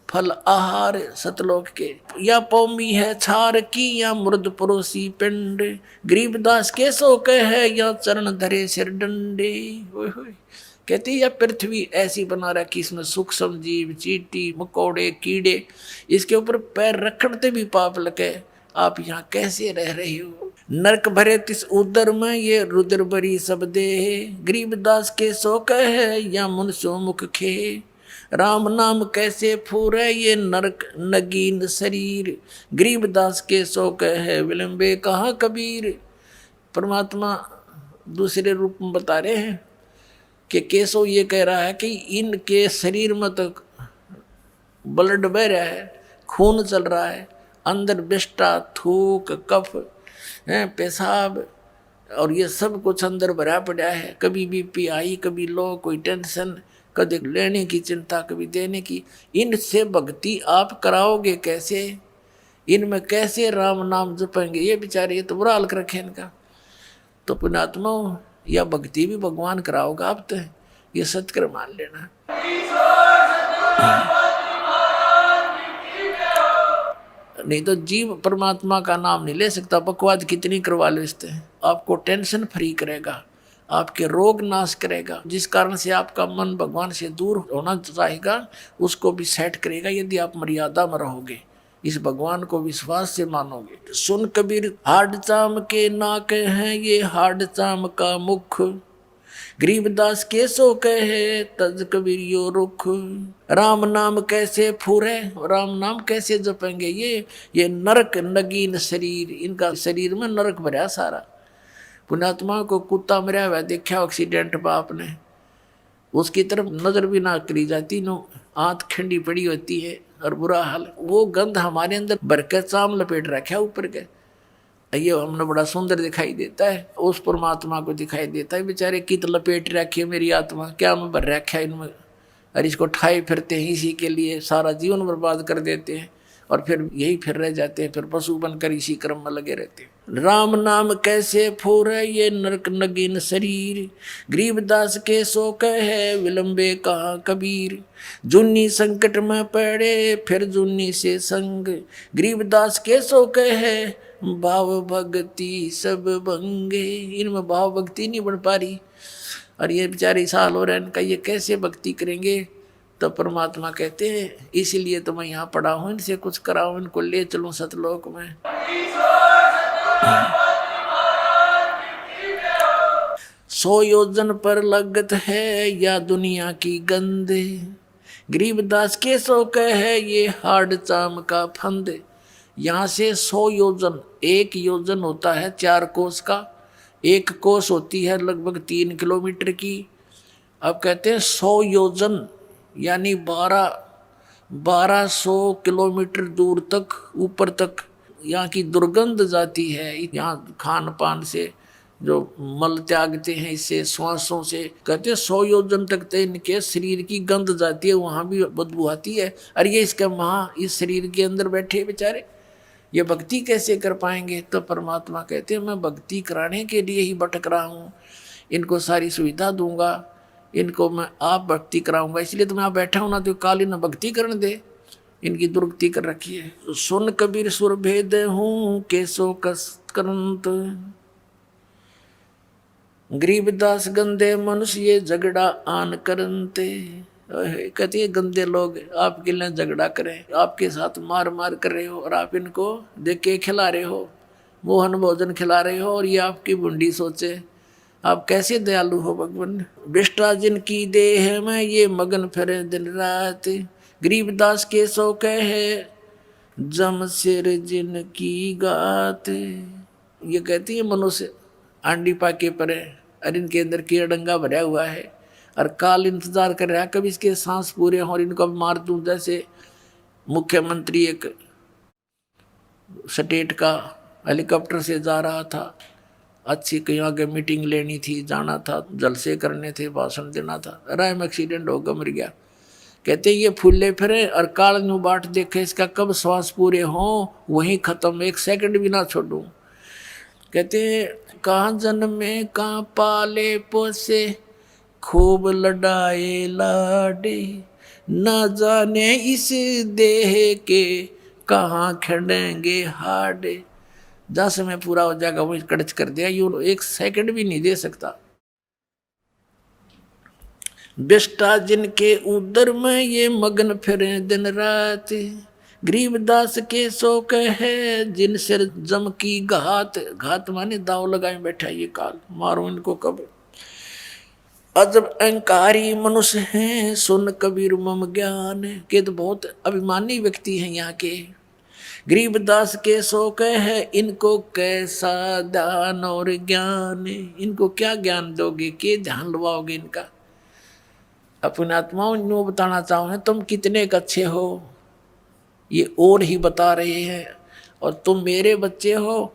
फल आहार सतलोक के। या पौमी है छार की या मुर्द परोसी पिंड, गरीबदास के सो कहे या चरण धरे सिर डंडे। कहती है या पृथ्वी ऐसी बना रखी इसमें सूक्ष्म जीव चींटी मकोड़े कीड़े, इसके ऊपर पैर रखते भी पाप लगे, आप यहाँ कैसे रह रही हो। नरक भरे तिस उदर में ये रुद्र बरी सब दे, गरीबदास के सो कहे या मुनसो मुख खे, राम नाम कैसे फूरे ये नरक नगीन शरीर, गरीबदास के सो कहे विलंबे कहा कबीर। परमात्मा दूसरे रूप में बता रहे हैं कि केशव ये कह रहा है कि इनके शरीर में तो ब्लड बह रहा है, खून चल रहा है, अंदर विष्टा थूक कफ पेशाब और ये सब कुछ अंदर भरा पड़ा है। कभी बीपी आई, कभी लो, कोई टेंशन, कभी लेने की चिंता, कभी देने की। इनसे भक्ति आप कराओगे कैसे? इनमें कैसे राम नाम जपेंगे? ये बेचारे, ये तो बुरा हाल कर रखे इनका। तो पुण्यात्मा या भक्ति भी भगवान कराओगा आप, तो ये सत्कर मान लेना। नहीं तो जीव परमात्मा का नाम नहीं ले सकता, बकवाद कितनी करवा लेते हैं। आपको टेंशन फ्री करेगा, आपके रोग नाश करेगा, जिस कारण से आपका मन भगवान से दूर होना चाहेगा उसको भी सेट करेगा, यदि आप मर्यादा में रहोगे, इस भगवान को विश्वास से मानोगे। सुन कबीर हाड चाम के नाक हैं ये हाड चाम का मुख, गरीबदास के सो कहे तज कबीर यो रुख। राम नाम कैसे फूरे, राम नाम कैसे जपेंगे? ये नरक नगीन शरीर, इनका शरीर में नरक भरा सारा। पुण्यात्मा को कुत्ता मरा हुआ देखा एक्सीडेंट बाप ने, उसकी तरफ नजर भी ना करी जाती, नो आंख खंडी पड़ी होती है और बुरा हाल। वो गंध हमारे अंदर भर के चाम लपेट रखा ऊपर के, ये हमने बड़ा सुंदर दिखाई देता है, उस परमात्मा को दिखाई देता है। बेचारे कित लपेट रखी है मेरी आत्मा, क्या मैं भर रखा है इनमें, और इसको ठाए फिरते हैं, इसी के लिए सारा जीवन बर्बाद कर देते हैं और फिर यही फिर रह जाते हैं, फिर पशु बनकर इसी क्रम में लगे रहते हैं। राम नाम कैसे फूरे ये नरक नगीन शरीर, गरीबदास के सो कहे विलंबे कहा कबीर। जुन्नी संकट में पड़े फिर जुन्नी से संग, गरीबदास के सो कहे भाव भक्ति सब भंगे। इनमें भाव भक्ति नहीं बन पा रही और ये बेचारे साल हो रहे हैं इनका, ये कैसे भक्ति करेंगे? तो परमात्मा कहते हैं इसीलिए तो मैं यहाँ पड़ा हूँ, इनसे कुछ कराऊं, इनको ले चलूं सतलोक में। सौ योजन पर लगत है या दुनिया की गंद, गरीबदास के सो कहे ये हाड चाम का फंद। यहाँ से 100 योजन, एक योजन होता है 4 कोस का, एक कोस होती है लगभग 3 किलोमीटर की। अब कहते हैं 100 योजन यानी 1200 किलोमीटर दूर तक ऊपर तक यहाँ की दुर्गंध जाती है। यहाँ खान पान से जो मल त्यागते हैं, इससे श्वासों से, कहते हैं 100 योजन तक तो इनके शरीर की गंध जाती है, वहाँ भी बदबू आती है। और ये इसका वहाँ इस शरीर के अंदर बैठे बेचारे, ये भक्ति कैसे कर पाएंगे? तो परमात्मा कहते हैं मैं भक्ति कराने के लिए ही भटक रहा हूँ, इनको सारी सुविधा दूंगा, इनको मैं आप भक्ति कराऊंगा, इसलिए तो मैं यहाँ बैठा हूँ ना, तो काली न भक्ति करने दे, इनकी दुर्गति कर रखी है। सुन कबीर सुर भेद हूँ केसो कसकरंत, गरीबदास गंदे मनुष्य ये झगड़ा आन करनते। कहती है गंदे लोग आपके लिए झगड़ा करें, आपके साथ मार मार कर रहे हो और आप इनको देख के खिला रहे हो, मोहन भोजन खिला रहे हो, और ये आपकी बुंडी सोचे आप कैसे दयालु हो भगवान। बिष्टा जिनकी देह में ये मगन फिरे दिन रात, गरीबदास के सो कहे जम सिर जिनकी गात। ये कहती है मनुष्य आंडी पाके परे और इनके अंदर कीड़ा डंगा भरा हुआ है और काल इंतजार कर रहा है कभी इसके सांस पूरे हो और इनको मार दूं। जैसे मुख्यमंत्री एक स्टेट का हेलीकॉप्टर से जा रहा था, अच्छी कहीं आगे मीटिंग लेनी थी, जाना था, जलसे करने थे, भाषण देना था, राय में एक्सीडेंट होगा, मर गया। कहते ये फूले फिरे और काल नु बाट देखे इसका कब श्वास पूरे हों, वहीं खत्म, 1 सेकंड भी ना छोड़ूं। कहते कहाँ जन्मे कहाँ पाले पोसे, खूब लड़ाए लाडे, न जाने इस देह के कहाँ खड़ेंगे हाडे। 10 में पूरा हो जाएगा, वो कड़च कर दिया, यूं 1 सेकंड भी नहीं दे सकता। बिष्टा जिनके उदर में ये मगन फिरे दिन रात, गरीबदास के सो कहे जिन सिर जम की घात। घात माने दाव लगाए बैठा ये काल, मारो इनको कब। अजब अहंकारी मनुष्य हैं सुन कबीर मम ज्ञान। के तो बहुत अभिमानी व्यक्ति हैं यहाँ के। गरीबदास के सो कहे इनको कैसा दान और ज्ञान। इनको क्या ज्ञान दोगे, के ध्यान लवाओगे इनका। अपने आत्माओं नो बताना चाहूँ तुम कितने अच्छे हो, ये और ही बता रहे हैं। और तुम मेरे बच्चे हो,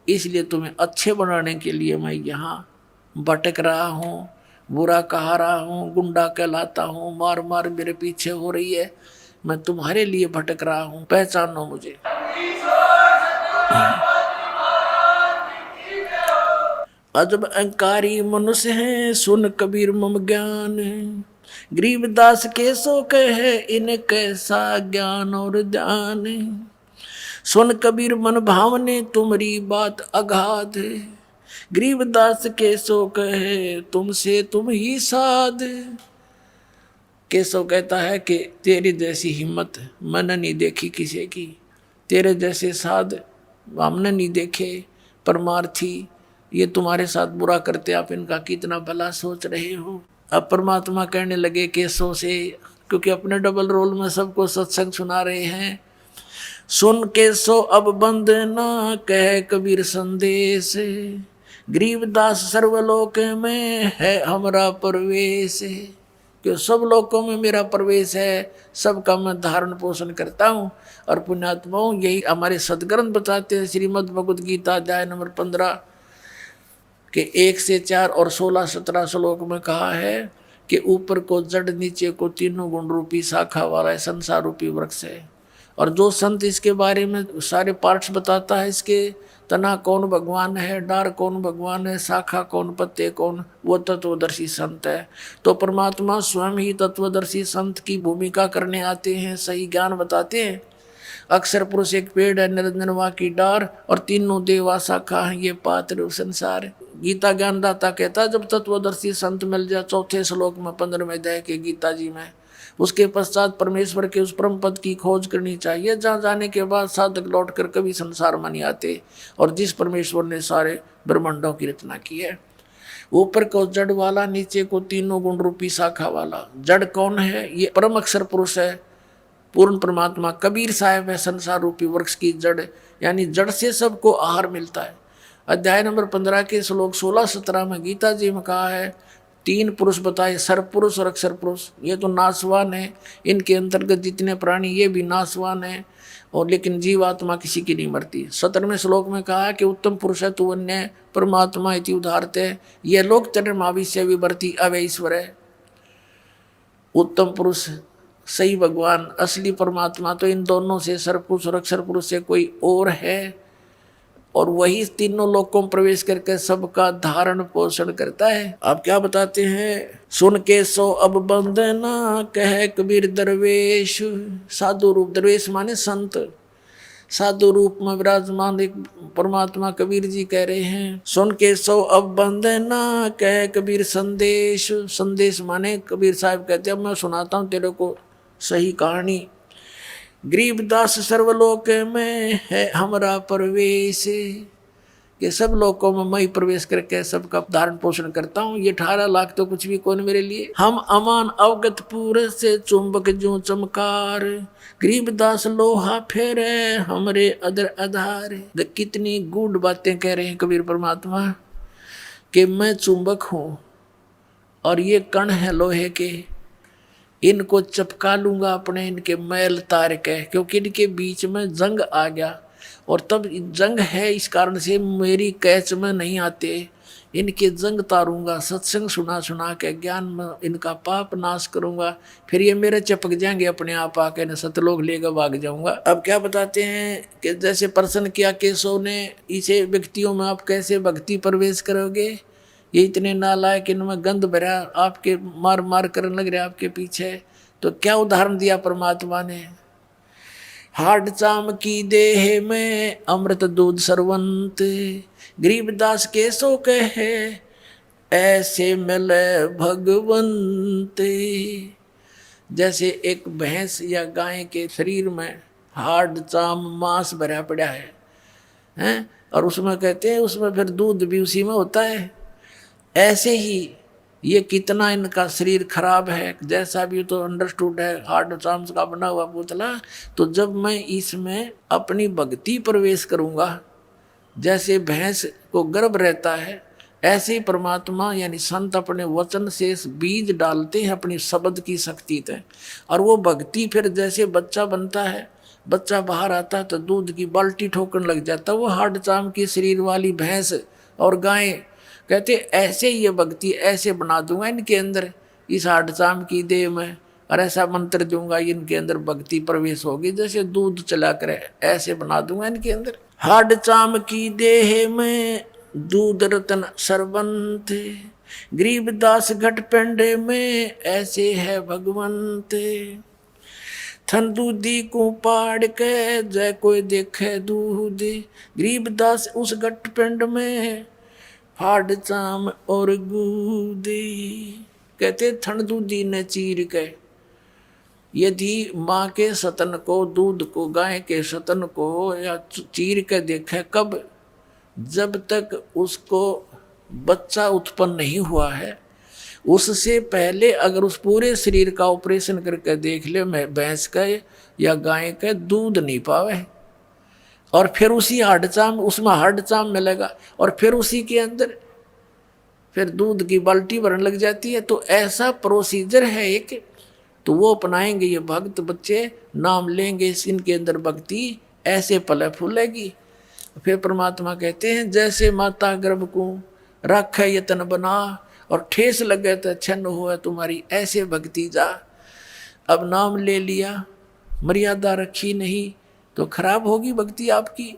इसलिए तुम्हें अच्छे बनाने के लिए मैं यहाँ भटक रहा हूँ, बुरा कहा रहा हूँ, गुंडा कहलाता हूँ, मार मार मेरे पीछे हो रही है, मैं तुम्हारे लिए भटक रहा हूँ, पहचानो मुझे। अजब अहंकारी मनुष्य हैं सुन कबीर मम ज्ञान। गरीबदास के सो कहे इन कैसा ज्ञान और ध्यान। सुन कबीर मन भावने तुम्हारी बात अगाध। गरीबदास के सो कहे तुमसे तुम ही साध। केशव कहता है कि तेरी जैसी हिम्मत मैंने नहीं देखी किसी की, तेरे जैसे साध हमने नहीं देखे। परमार्थी ये तुम्हारे साथ बुरा करते, आप इनका कितना भला सोच रहे हो। अब परमात्मा कहने लगे केशव से, क्योंकि अपने डबल रोल में सबको सत्संग सुना रहे हैं। सुन केशव अब बंद ना कह कबीर संदेश। गरीबदास सर्वलोक में है हमारा प्रवेश। कि सब लोकों में मेरा प्रवेश है, सबका मैं धारण पोषण करता हूँ। और पुण्यात्माओं यही हमारे सदग्रंथ बताते हैं। श्रीमद् भगवद गीता अध्याय नंबर 15 के 1 से 4 और 16-17 श्लोक में कहा है कि ऊपर को जड़, नीचे को तीनों गुण रूपी शाखा वाला संसार रूपी वृक्ष है। और जो संत इसके बारे में सारे पार्ट्स बताता है, इसके तना कौन भगवान है, डार कौन भगवान है, शाखा कौन, पत्ते कौन, वो तत्वदर्शी संत है। तो परमात्मा स्वयं ही तत्वदर्शी संत की भूमिका करने आते हैं, सही ज्ञान बताते हैं। अक्षर पुरुष एक पेड़ है, निरंजनवा की डार, और तीनों देवा शाखा है, ये पात्र संसार। गीता ज्ञानदाता कहता जब तत्वदर्शी संत मिल जाए, 4 श्लोक में 15वें अध्याय के गीता जी में, उसके पश्चात परमेश्वर के उस परम पद की खोज करनी चाहिए, जहाँ जाने के बाद साधक लौट कर कभी संसार में नहीं आते। और जिस परमेश्वर ने सारे ब्रह्मांडों की रचना की है, ऊपर को जड़ वाला, नीचे को तीनों गुण रूपी शाखा वाला। जड़ कौन है? ये परम अक्षर पुरुष है, पूर्ण परमात्मा कबीर साहब है, संसार रूपी वृक्ष की जड़। यानी जड़ से सबको आहार मिलता है। अध्याय नंबर 15 के श्लोक 16-17 में गीता जी में कहा है, 3 पुरुष बताए, सर्व पुरुष और अक्षर पुरुष। ये तो नाशवान है, इनके अंतर्गत जितने प्राणी ये भी नाशवान है, और लेकिन जीवात्मा किसी की नहीं मरती। 17वें श्लोक में कहा कि उत्तम पुरुष है तू अन्य परमात्मा इति उदाहरते, ये लोक चंद्रमाविष्य विवर्ती अवय ईश्वर है। उत्तम पुरुष सही भगवान असली परमात्मा तो इन दोनों से, सर्व पुरुष और अक्षर पुरुष से कोई और है, और वही तीनों लोकों में प्रवेश करके सबका धारण पोषण करता है। आप क्या बताते हैं? सुन के सो अब बंदना कह कबीर दरवेश। साधु रूप, दरवेश माने संत, साधु रूप में विराजमान एक परमात्मा कबीर जी कह रहे हैं। सुन के सो अब बंदना कह कबीर संदेश। संदेश माने कबीर साहब कहते हैं मैं सुनाता हूँ तेरे को सही कहानी। गरीबदास सर्वलोक में है हमारा प्रवेश। ये सब लोकों में मैं प्रवेश करके सबका धारण पोषण करता हूँ। ये 18 लाख तो कुछ भी कौन मेरे लिए। हम अमान अवगत पूरे से चुंबक जो चमकार। गरीबदास लोहा फेरे हमरे अदर आधार। कितनी गूढ़ बातें कह रहे हैं कबीर परमात्मा कि मैं चुंबक हूँ और ये कण है लोहे के, इनको चपका लूंगा अपने, इनके मैल तार के, क्योंकि इनके बीच में जंग आ गया। और तब जंग है इस कारण से मेरी कैच में नहीं आते, इनके जंग तारूंगा, सत्संग सुना सुना के ज्ञान में इनका पाप नाश करूंगा, फिर ये मेरे चिपक जाएंगे अपने आप आके, न सतलोक लेकर भाग जाऊंगा। अब क्या बताते हैं कि जैसे प्रश्न किया केशव ने, इसे व्यक्तियों में आप कैसे भक्ति प्रवेश करोगे, ये इतने नालायक, इनमें गंध भरा, आपके मार मार करने लग रहे आपके पीछे। तो क्या उदाहरण दिया परमात्मा ने? हाड चाम की देह में अमृत दूध सरवंत। गरीबदास केशव कहे ऐसे मिले भगवंत। जैसे एक भैंस या गाय के शरीर में हाड चाम मांस भरा पड़ा है, और उसमें कहते हैं उसमें फिर दूध भी उसी में होता है। ऐसे ही ये कितना इनका शरीर खराब है, जैसा भी तो अंडरस्टूड है, हार्ड चाम्स का बना हुआ पुतला। तो जब मैं इसमें अपनी भक्ति प्रवेश करूंगा, जैसे भैंस को गर्भ रहता है, ऐसे ही परमात्मा यानी संत अपने वचन से बीज डालते हैं अपनी शब्द की शक्ति से, और वो भक्ति फिर जैसे बच्चा बनता है, बच्चा बाहर आता है तो दूध की बाल्टी ठोकने लग जाता है, वो हार्ड चाम की शरीर वाली भैंस और गाय। कहते ऐसे ही ये भक्ति ऐसे बना दूंगा इनके अंदर, इस हार्ड चाम की देह में, और ऐसा मंत्र दूंगा इनके अंदर भक्ति प्रवेश होगी, जैसे दूध चला करे ऐसे बना दूंगा इनके अंदर। हार्ड चाम की देह में दूध रतन सरबंत, गरीबदास घट पेंडे में ऐसे है भगवंत। थन दूधी को पाड़ के जय कोई देखे दूध, गरीबदास उस घट पेंड में हार्ड चाम और गूदी। कहते थन दूधी ने चीर के, यदि माँ के सतन को, दूध को, गाय के सतन को या चीर के देखे, कब? जब तक उसको बच्चा उत्पन्न नहीं हुआ है, उससे पहले अगर उस पूरे शरीर का ऑपरेशन करके देख ले, मैं भैंस का या गाय का दूध नहीं पावे, और फिर उसी हार्ड चाम, उसमें हार्ड चाम मिलेगा, और फिर उसी के अंदर फिर दूध की बाल्टी भरने लग जाती है। तो ऐसा प्रोसीजर है एक, तो वो अपनाएंगे ये भक्त बच्चे, नाम लेंगे, इनके अंदर भक्ति ऐसे पले फूलेगी। फिर परमात्मा कहते हैं जैसे माता गर्भ को रख यतन बना, और ठेस लगे तो छन्न हुआ तुम्हारी, ऐसे भक्ति जा। अब नाम ले लिया, मर्यादा रखी नहीं तो खराब होगी भक्ति आपकी।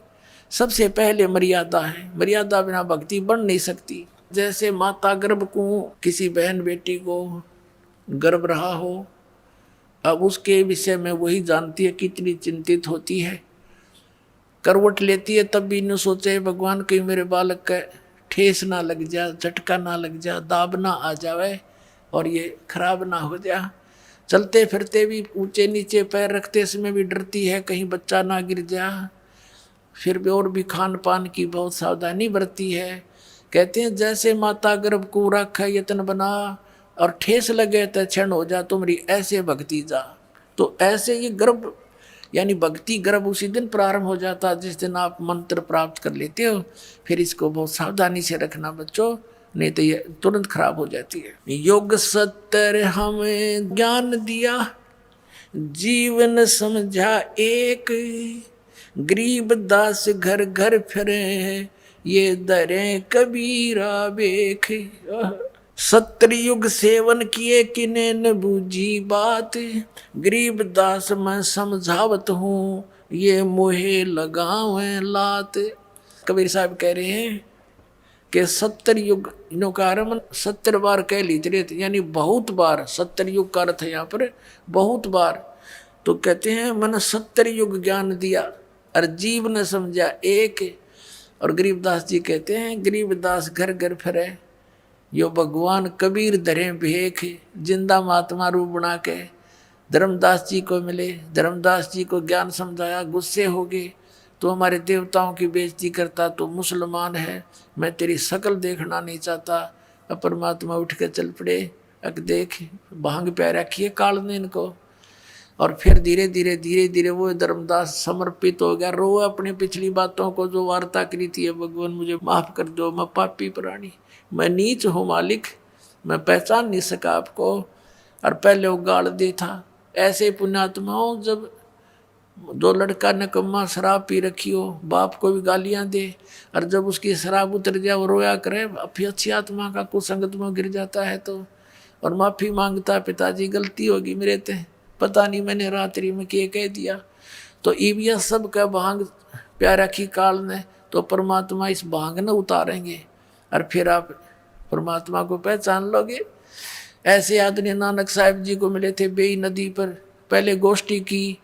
सबसे पहले मर्यादा है, मर्यादा बिना भक्ति बन नहीं सकती। जैसे माता गर्भ को, किसी बहन बेटी को गर्भ रहा हो, अब उसके विषय में वही जानती है, कितनी चिंतित होती है, करवट लेती है, तब भी न सोचे भगवान कहीं मेरे बालक का ठेस ना लग जा, झटका ना लग जा, दाब ना आ जावे और ये खराब ना हो जा। चलते फिरते भी ऊंचे नीचे पैर रखते समय भी डरती है कहीं बच्चा ना गिर जा। फिर भी और भी खान पान की बहुत सावधानी बरती है। कहते हैं जैसे माता गर्भ को रख यतन बना, और ठेस लगे तो क्षण हो जा तुम्हारी, ऐसे भक्ति जा। तो ऐसे ये गर्भ यानी भक्ति गर्भ उसी दिन प्रारंभ हो जाता है जिस दिन आप मंत्र प्राप्त कर लेते हो। फिर इसको बहुत सावधानी से रखना बच्चों, नहीं तो ये तुरंत खराब हो जाती है। योग सत्तर हमें ज्ञान दिया, जीवन समझा एक, गरीब दास घर घर फिरे, ये दरे कबीरा बेख। सत्तर युग सेवन किए किने न बूझी बात, गरीब दास मैं समझावत हूँ, ये मोहे लगावे लात। कबीर साहब कह रहे हैं कि 70 युग नो का आरम्भ 70 बार कह लीजिए, यानी बहुत बार। 70 युग का अर्थ है यहाँ पर बहुत बार। तो कहते हैं मैंने 70 युग ज्ञान दिया और जीव ने समझा एक। और गरीबदास जी कहते हैं गरीबदास घर घर फिरे, यो भगवान कबीर धरे भेख, जिंदा महात्मा रूप बना के धर्मदास जी को मिले। धर्मदास जी को ज्ञान समझाया, गुस्से हो गए, तो हमारे देवताओं की बेइज्जती करता, तो मुसलमान है, मैं तेरी शकल देखना नहीं चाहता। अब परमात्मा उठ के चल पड़े, अक देख भांग प्या रखिए काल ने इनको। और फिर धीरे धीरे वो धर्मदास समर्पित हो गया, रो अपनी पिछली बातों को जो वार्ता करी थी, भगवान मुझे माफ कर दो, मैं पापी प्राणी, मैं नीच हूँ मालिक, मैं पहचान नहीं सका आपको, और पहले वो गाड़ दे था। ऐसे पुण्यात्माओं जब दो लड़का नकम्मा शराब पी रखी हो, बाप को भी गालियां दे, और जब उसकी शराब उतर जाए वो रोया करे, फिर अच्छी आत्मा का कुसंगत में गिर जाता है तो, और माफ़ी मांगता, पिताजी गलती होगी मेरे ते, पता नहीं मैंने रात्रि में क्या कह दिया। तो ईबिया सब का भांग प्यारा की काल ने, तो परमात्मा इस भांग न उतारेंगे और फिर आप परमात्मा को पहचान लोगे। ऐसे आदमी नानक साहिब जी को मिले थे बेई नदी पर, पहले गोष्ठी की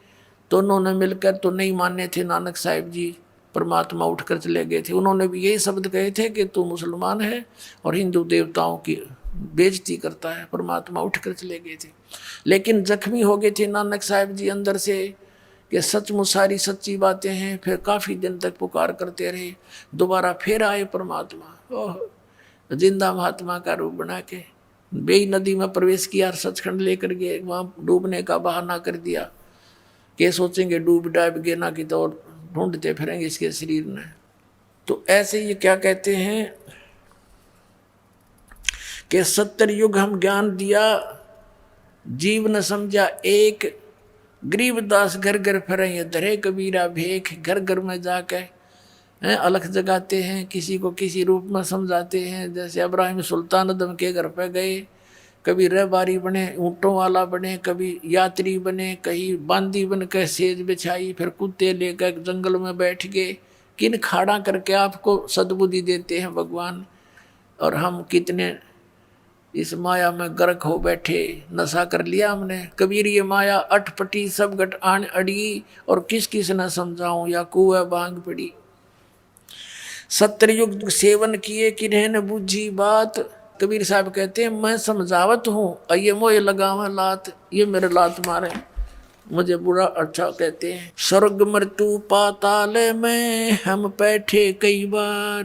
तो उन्होंने मिलकर तो नहीं माने थे नानक साहिब जी, परमात्मा उठकर चले गए थे। उन्होंने भी यही शब्द कहे थे कि तू मुसलमान है और हिंदू देवताओं की बेइज्जती करता है, परमात्मा उठकर चले गए थे। लेकिन जख्मी हो गए थे नानक साहिब जी अंदर से कि सचमुच सारी सच्ची बातें हैं। फिर काफ़ी दिन तक पुकार करते रहे, दोबारा फिर आए परमात्मा, ओह जिंदा महात्मा का रूप बना के, बेई नदी में प्रवेश किया, सचखंड लेकर गए, वहां डूबने का बहाना कर दिया। के सोचेंगे डूब डाब गए ना कि तो और ढूंढते फिरेंगे इसके शरीर में। तो ऐसे ये क्या कहते हैं कि 70 युग हम ज्ञान दिया, जीव न समझा एक, गरीबदास घर घर फिरे ये धरे कबीरा भेख। घर घर में जाके अलख जगाते हैं, किसी को किसी रूप में समझाते हैं। जैसे इब्राहिम सुल्तान अदम के घर पे गए, कभी रहबारी बने, ऊँटों वाला बने, कभी यात्री बने, कहीं बांदी बन के सेज बिछाई, फिर कुत्ते लेकर जंगल में बैठ गए। किन खाड़ा करके आपको सद्बुद्धि देते हैं भगवान। और हम कितने इस माया में गर्क हो बैठे, नशा कर लिया हमने। कबीर ये माया अटपटी सब गट आन अड़ी, और किस किस न समझाऊं या कुएं बांग पड़ी। 70 युग सेवन किए किन्हें न बूझी बात। कबीर साहब कहते हैं मैं समझावत हूँ, ये मोए लगावा लात, ये मेरे लात मारे, मुझे बुरा अच्छा कहते हैं। स्वर्ग मृत्यु पाताल में हम बैठे कई बार,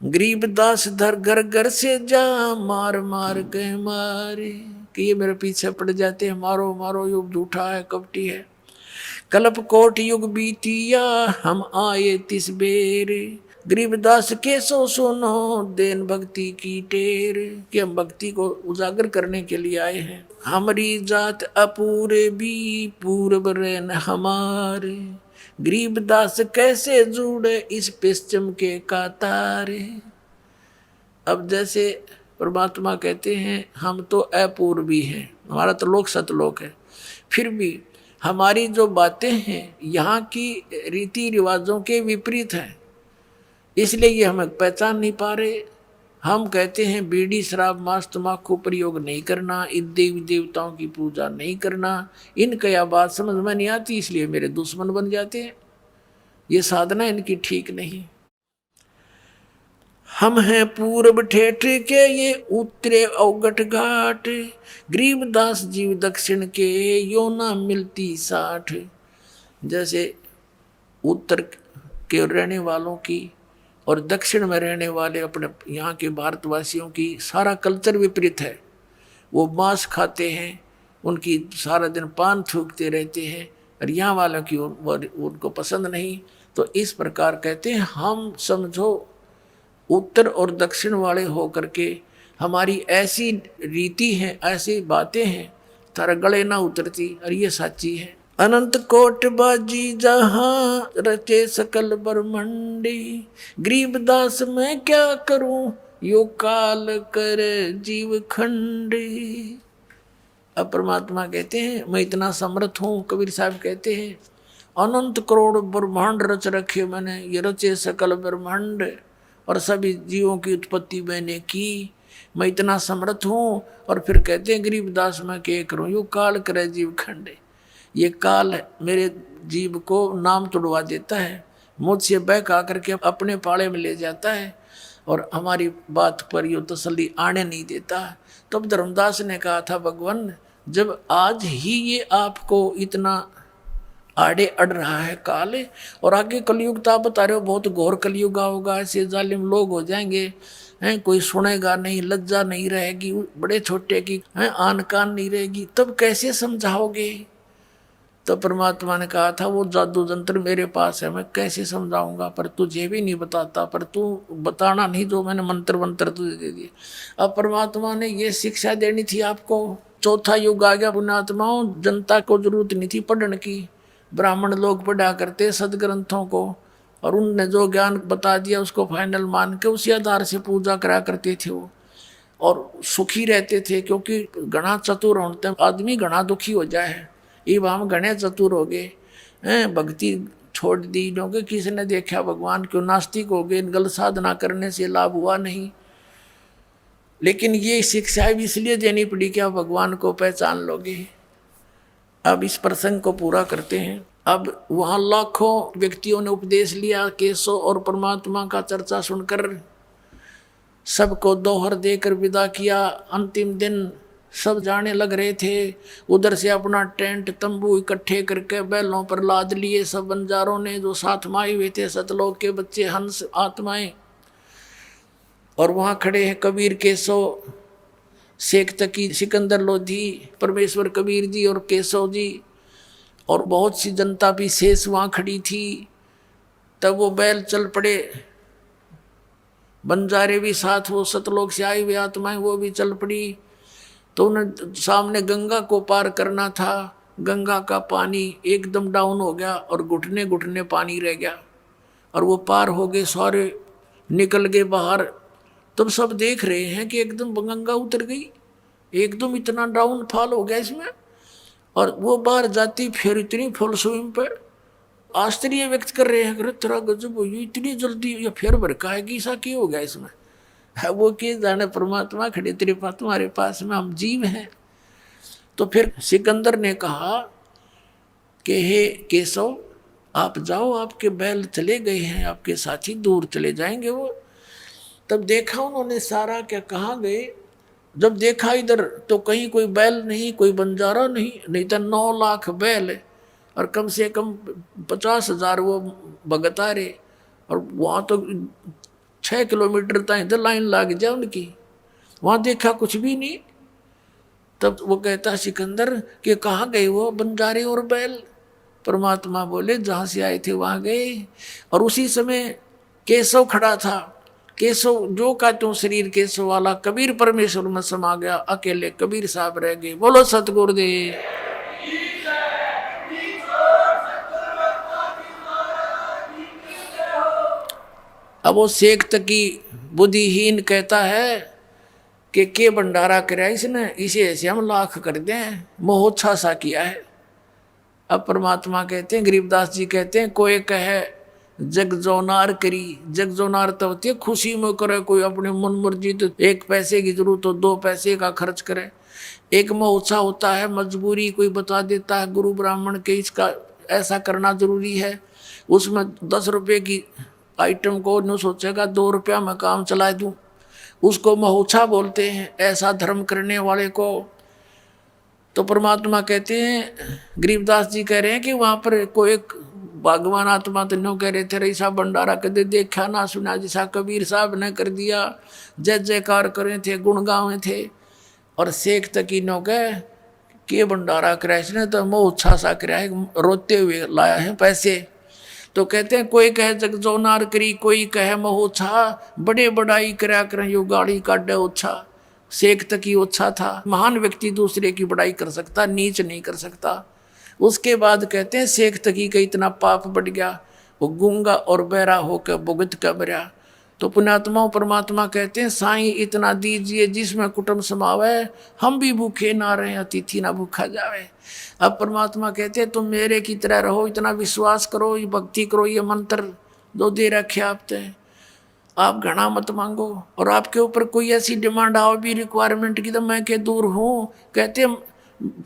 गरीबदास धर घर घर से जा मार मार के मारे। कि ये मेरे पीछे पड़ जाते हैं, मारो मारो, युग झूठा है कपटी है। कल्प कोट युग बीतिया हम आए तिस बेर, गरीबदास के सो सुनो देन भक्ति की टेर। कि हम भक्ति को उजागर करने के लिए आए हैं। हमारी जात अपूरे भी पूर्व रहन हमारे, गरीबदास कैसे जुड़े इस पश्चिम के कातारे। अब जैसे परमात्मा कहते हैं हम तो अपूर्वी हैं, हमारा तो लोक सतलोक है, फिर भी हमारी जो बातें हैं यहाँ की रीति रिवाजों के विपरीत हैं, इसलिए ये हमें पहचान नहीं पा रहे। हम कहते हैं बीड़ी शराब मांस तम्बाकू प्रयोग नहीं करना, इन देवी देवताओं की पूजा नहीं करना, इनका यह बात समझ में नहीं आती, इसलिए मेरे दुश्मन बन जाते हैं। ये साधना इनकी ठीक नहीं। हम हैं पूर्व ठेठ के ये उत्तरे अवगट घाट, गरीबदास जीव दक्षिण के यो ना मिलती साठ। जैसे उत्तर के रहने वालों की और दक्षिण में रहने वाले अपने यहाँ के भारतवासियों की सारा कल्चर विपरीत है। वो मांस खाते हैं, उनकी सारा दिन पान थूकते रहते हैं, और यहाँ वालों की उनको पसंद नहीं। तो इस प्रकार कहते हैं हम समझो उत्तर और दक्षिण वाले हो करके हमारी ऐसी रीति है, ऐसी बातें हैं, तारा गले ना उतरती, और ये सच्ची है। अनंत कोट बाजी जहाँ रचे सकल ब्रह्मंडी, गरीबदास मैं क्या करूं यो काल कर जीव खंडी। अब परमात्मा कहते हैं मैं इतना समर्थ हूँ। कबीर साहब कहते हैं अनंत करोड़ ब्रह्मांड रच रखे मैंने, ये रचे सकल ब्रह्मांड और सभी जीवों की उत्पत्ति मैंने की, मैं इतना समर्थ हूँ। और फिर कहते हैं गरीबदास मैं क्या करूँ यो काल करे जीव खंडे। ये काल मेरे जीव को नाम तुड़वा देता है, मुझसे बहका करके अपने पाले में ले जाता है, और हमारी बात पर यो तसल्ली आने नहीं देता। तब धर्मदास ने कहा था भगवान जब आज ही ये आपको इतना आड़े अड़ रहा है काल, और आगे कलयुग तो आप बता रहे हो बहुत घोर कलयुग होगा, ऐसे जालिम लोग हो जाएंगे हैं, कोई सुनेगा नहीं, लज्जा नहीं रहेगी, बड़े छोटे की हैं आन कान नहीं रहेगी, तब कैसे समझाओगे। तो परमात्मा ने कहा था वो जादू जंत्र मेरे पास है, मैं कैसे समझाऊंगा, पर तुझे भी नहीं बताता, पर तू बताना नहीं जो मैंने मंत्र वंत्र तुझे दे दिए। अब परमात्मा ने ये शिक्षा देनी थी आपको। चौथा युग आ गया पुण्यात्माओं, जनता को जरूरत नहीं थी पढ़ने की, ब्राह्मण लोग पढ़ा करते सदग्रंथों को, और उनने जो ज्ञान बता दिया उसको फाइनल मान के उसी आधार से पूजा करा करते थे वो, और सुखी रहते थे। क्योंकि घना चतुर होते आदमी घना दुखी हो जाए, ये हम घने चतुर हो गए हैं, भक्ति छोड़ दी क्योंकि किसी ने देखा भगवान क्यों, नास्तिक हो गए, गलत साधना करने से लाभ हुआ नहीं। लेकिन ये शिक्षा भी इसलिए देनी पड़ी कि आप भगवान को पहचान लोगे। अब इस प्रसंग को पूरा करते हैं। अब वहाँ लाखों व्यक्तियों ने उपदेश लिया, केशव और परमात्मा का चर्चा सुनकर सबको दोहर देकर विदा किया। अंतिम दिन सब जाने लग रहे थे, उधर से अपना टेंट तंबू इकट्ठे करके बैलों पर लाद लिए सब बंजारों ने, जो साथ में आए हुए थे सतलोक के बच्चे हंस आत्माएं। और वहाँ खड़े हैं कबीर केशव, शेख तकी, सिकंदर लोधी, परमेश्वर कबीर जी और केशव जी और बहुत सी जनता भी शेष वहाँ खड़ी थी। तब वो बैल चल पड़े, बंजारे भी साथ, वो सतलोक से आई हुई आत्माएं वो भी चल पड़ी। तो उन्हें सामने गंगा को पार करना था। गंगा का पानी एकदम डाउन हो गया और घुटने घुटने पानी रह गया और वो पार हो गए, सारे निकल गए बाहर। तब सब देख रहे हैं कि एकदम गंगा उतर गई, एकदम इतना डाउन फॉल हो गया इसमें। और वो बाहर जाती फिर इतनी फुल स्विंग पे आश्चर्य व्यक्त कर रहे हैं, अरे तेरा गजब हुई इतनी जल्दी, या फिर भड़काएगी सा क्या हो गया इसमें। वो के जाने परमात्मा खड़े तेरे पास, तुम्हारे पास में हम जीव हैं। तो फिर सिकंदर ने कहा कि हे केशव आप जाओ, आपके बैल चले गए हैं, आपके साथी दूर चले जाएंगे वो। तब देखा उन्होंने सारा क्या कहाँ गए। जब देखा इधर तो कहीं कोई बैल नहीं, कोई बंजारा नहीं, नहीं तो 9 लाख बैल है और कम से कम 50,000 वो भगत आ रहे। और वहाँ तो 6 किलोमीटर तक इधर लाइन लग जाए उनकी, वहाँ देखा कुछ भी नहीं। तब वो कहता सिकंदर कि कहाँ गए वो बंजारे और बैल। परमात्मा बोले जहाँ से आए थे वहाँ गए। और उसी समय केशव खड़ा था। केशव जो का त्यों शरीर केशव वाला, कबीर परमेश्वर में समा गया, अकेले कबीर साहब रह गए। बोलो सतगुरुदेव। अब वो शेख तकी बुद्धिहीन कहता है कि के भंडारा कराया इसने, इसे ऐसे हम लाख कर दें, मोहोच्छा सा किया है। अब परमात्मा कहते हैं, गरीबदास जी कहते हैं, कोई कहे जग जोनार करी, जग जोनार तो होती है खुशी में करे, कोई अपने मन मर्जी, तो 1 पैसे की जरूरत हो 2 पैसे का खर्च करे। एक मोहोच्छा होता है मजबूरी, कोई बता देता है गुरु ब्राह्मण के इसका ऐसा करना जरूरी है, उसमें 10 रुपये की आइटम को न सोचेगा 2 रुपया में काम चला दूं, उसको मोहोच्छा बोलते हैं, ऐसा धर्म करने वाले को। तो परमात्मा कहते हैं, गरीबदास जी कह रहे हैं कि वहाँ पर कोई भगवान आत्मा तो नो कह रहे थे, ऐसा भंडारा कदे देखा ना सुना जैसा कबीर साहब ने कर दिया, जय जयकार करे थे, गुण गावे थे। और शेख तकी नो कह के भंडारा कराया इसने तो मोहोच्छा सा कराया है, रोते हुए लाया है पैसे। तो कहते हैं कोई कहे जग जोनार करी, कोई कहे मोहोच्छा, बड़े बड़ाई करा करें यो गाड़ी काटे ओछा। शेख तकी ओछा था, महान व्यक्ति दूसरे की बड़ाई कर सकता, नीच नहीं कर सकता। उसके बाद कहते हैं शेख तकी का इतना पाप बढ़ गया, वो गूंगा और बहरा होकर भुगत कर मरा। तो पुण्यात्माओं परमात्मा कहते हैं साईं इतना दीजिए जिसमें कुटुंब समावे, हम भी भूखे ना रहे अतिथि ना भूखा जावे। अब परमात्मा कहते हैं तुम मेरे की तरह रहो, इतना विश्वास करो, ये भक्ति करो, ये मंत्र दो दे रखे आपते, आप घना मत मांगो। और आपके ऊपर कोई ऐसी डिमांड आओ भी रिक्वायरमेंट की तो मैं के दूर हूँ। कहते हैं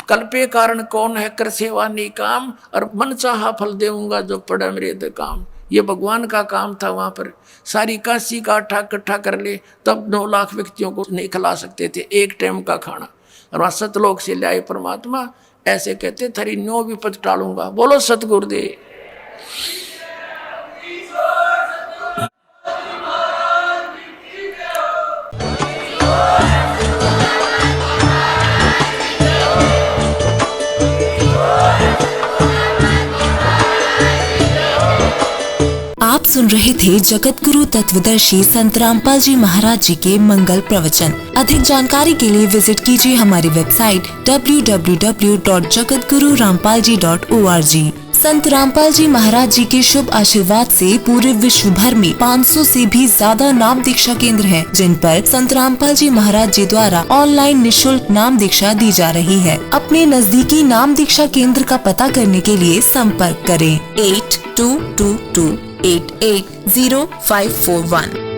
कल्पे कारण कौन है कर सेवा नहीं काम, और मन चाहा फल देऊंगा जो पड़ा मेरे दे काम। ये भगवान का काम था। वहाँ पर सारी काशी का आटा इकट्ठा कर ले तब 9 लाख व्यक्तियों को नहीं खिला सकते थे एक टाइम का खाना। और वहाँ सतलोक से ले आए परमात्मा, ऐसे कहते थारी 9 विपद टालूंगा। बोलो सतगुरुदेव। आप सुन रहे थे जगत गुरु तत्वदर्शी संत रामपाल जी महाराज जी के मंगल प्रवचन। अधिक जानकारी के लिए विजिट कीजिए हमारी वेबसाइट www.jagatgururampalji.org। संत रामपाल जी महाराज जी के शुभ आशीर्वाद से पूरे विश्व भर में 500 से भी ज्यादा नाम दीक्षा केंद्र हैं, जिन पर संत रामपाल जी महाराज जी द्वारा ऑनलाइन निःशुल्क नाम दीक्षा दी जा रही है। अपने नजदीकी नाम दीक्षा केंद्र का पता करने के लिए संपर्क करें 8222880541।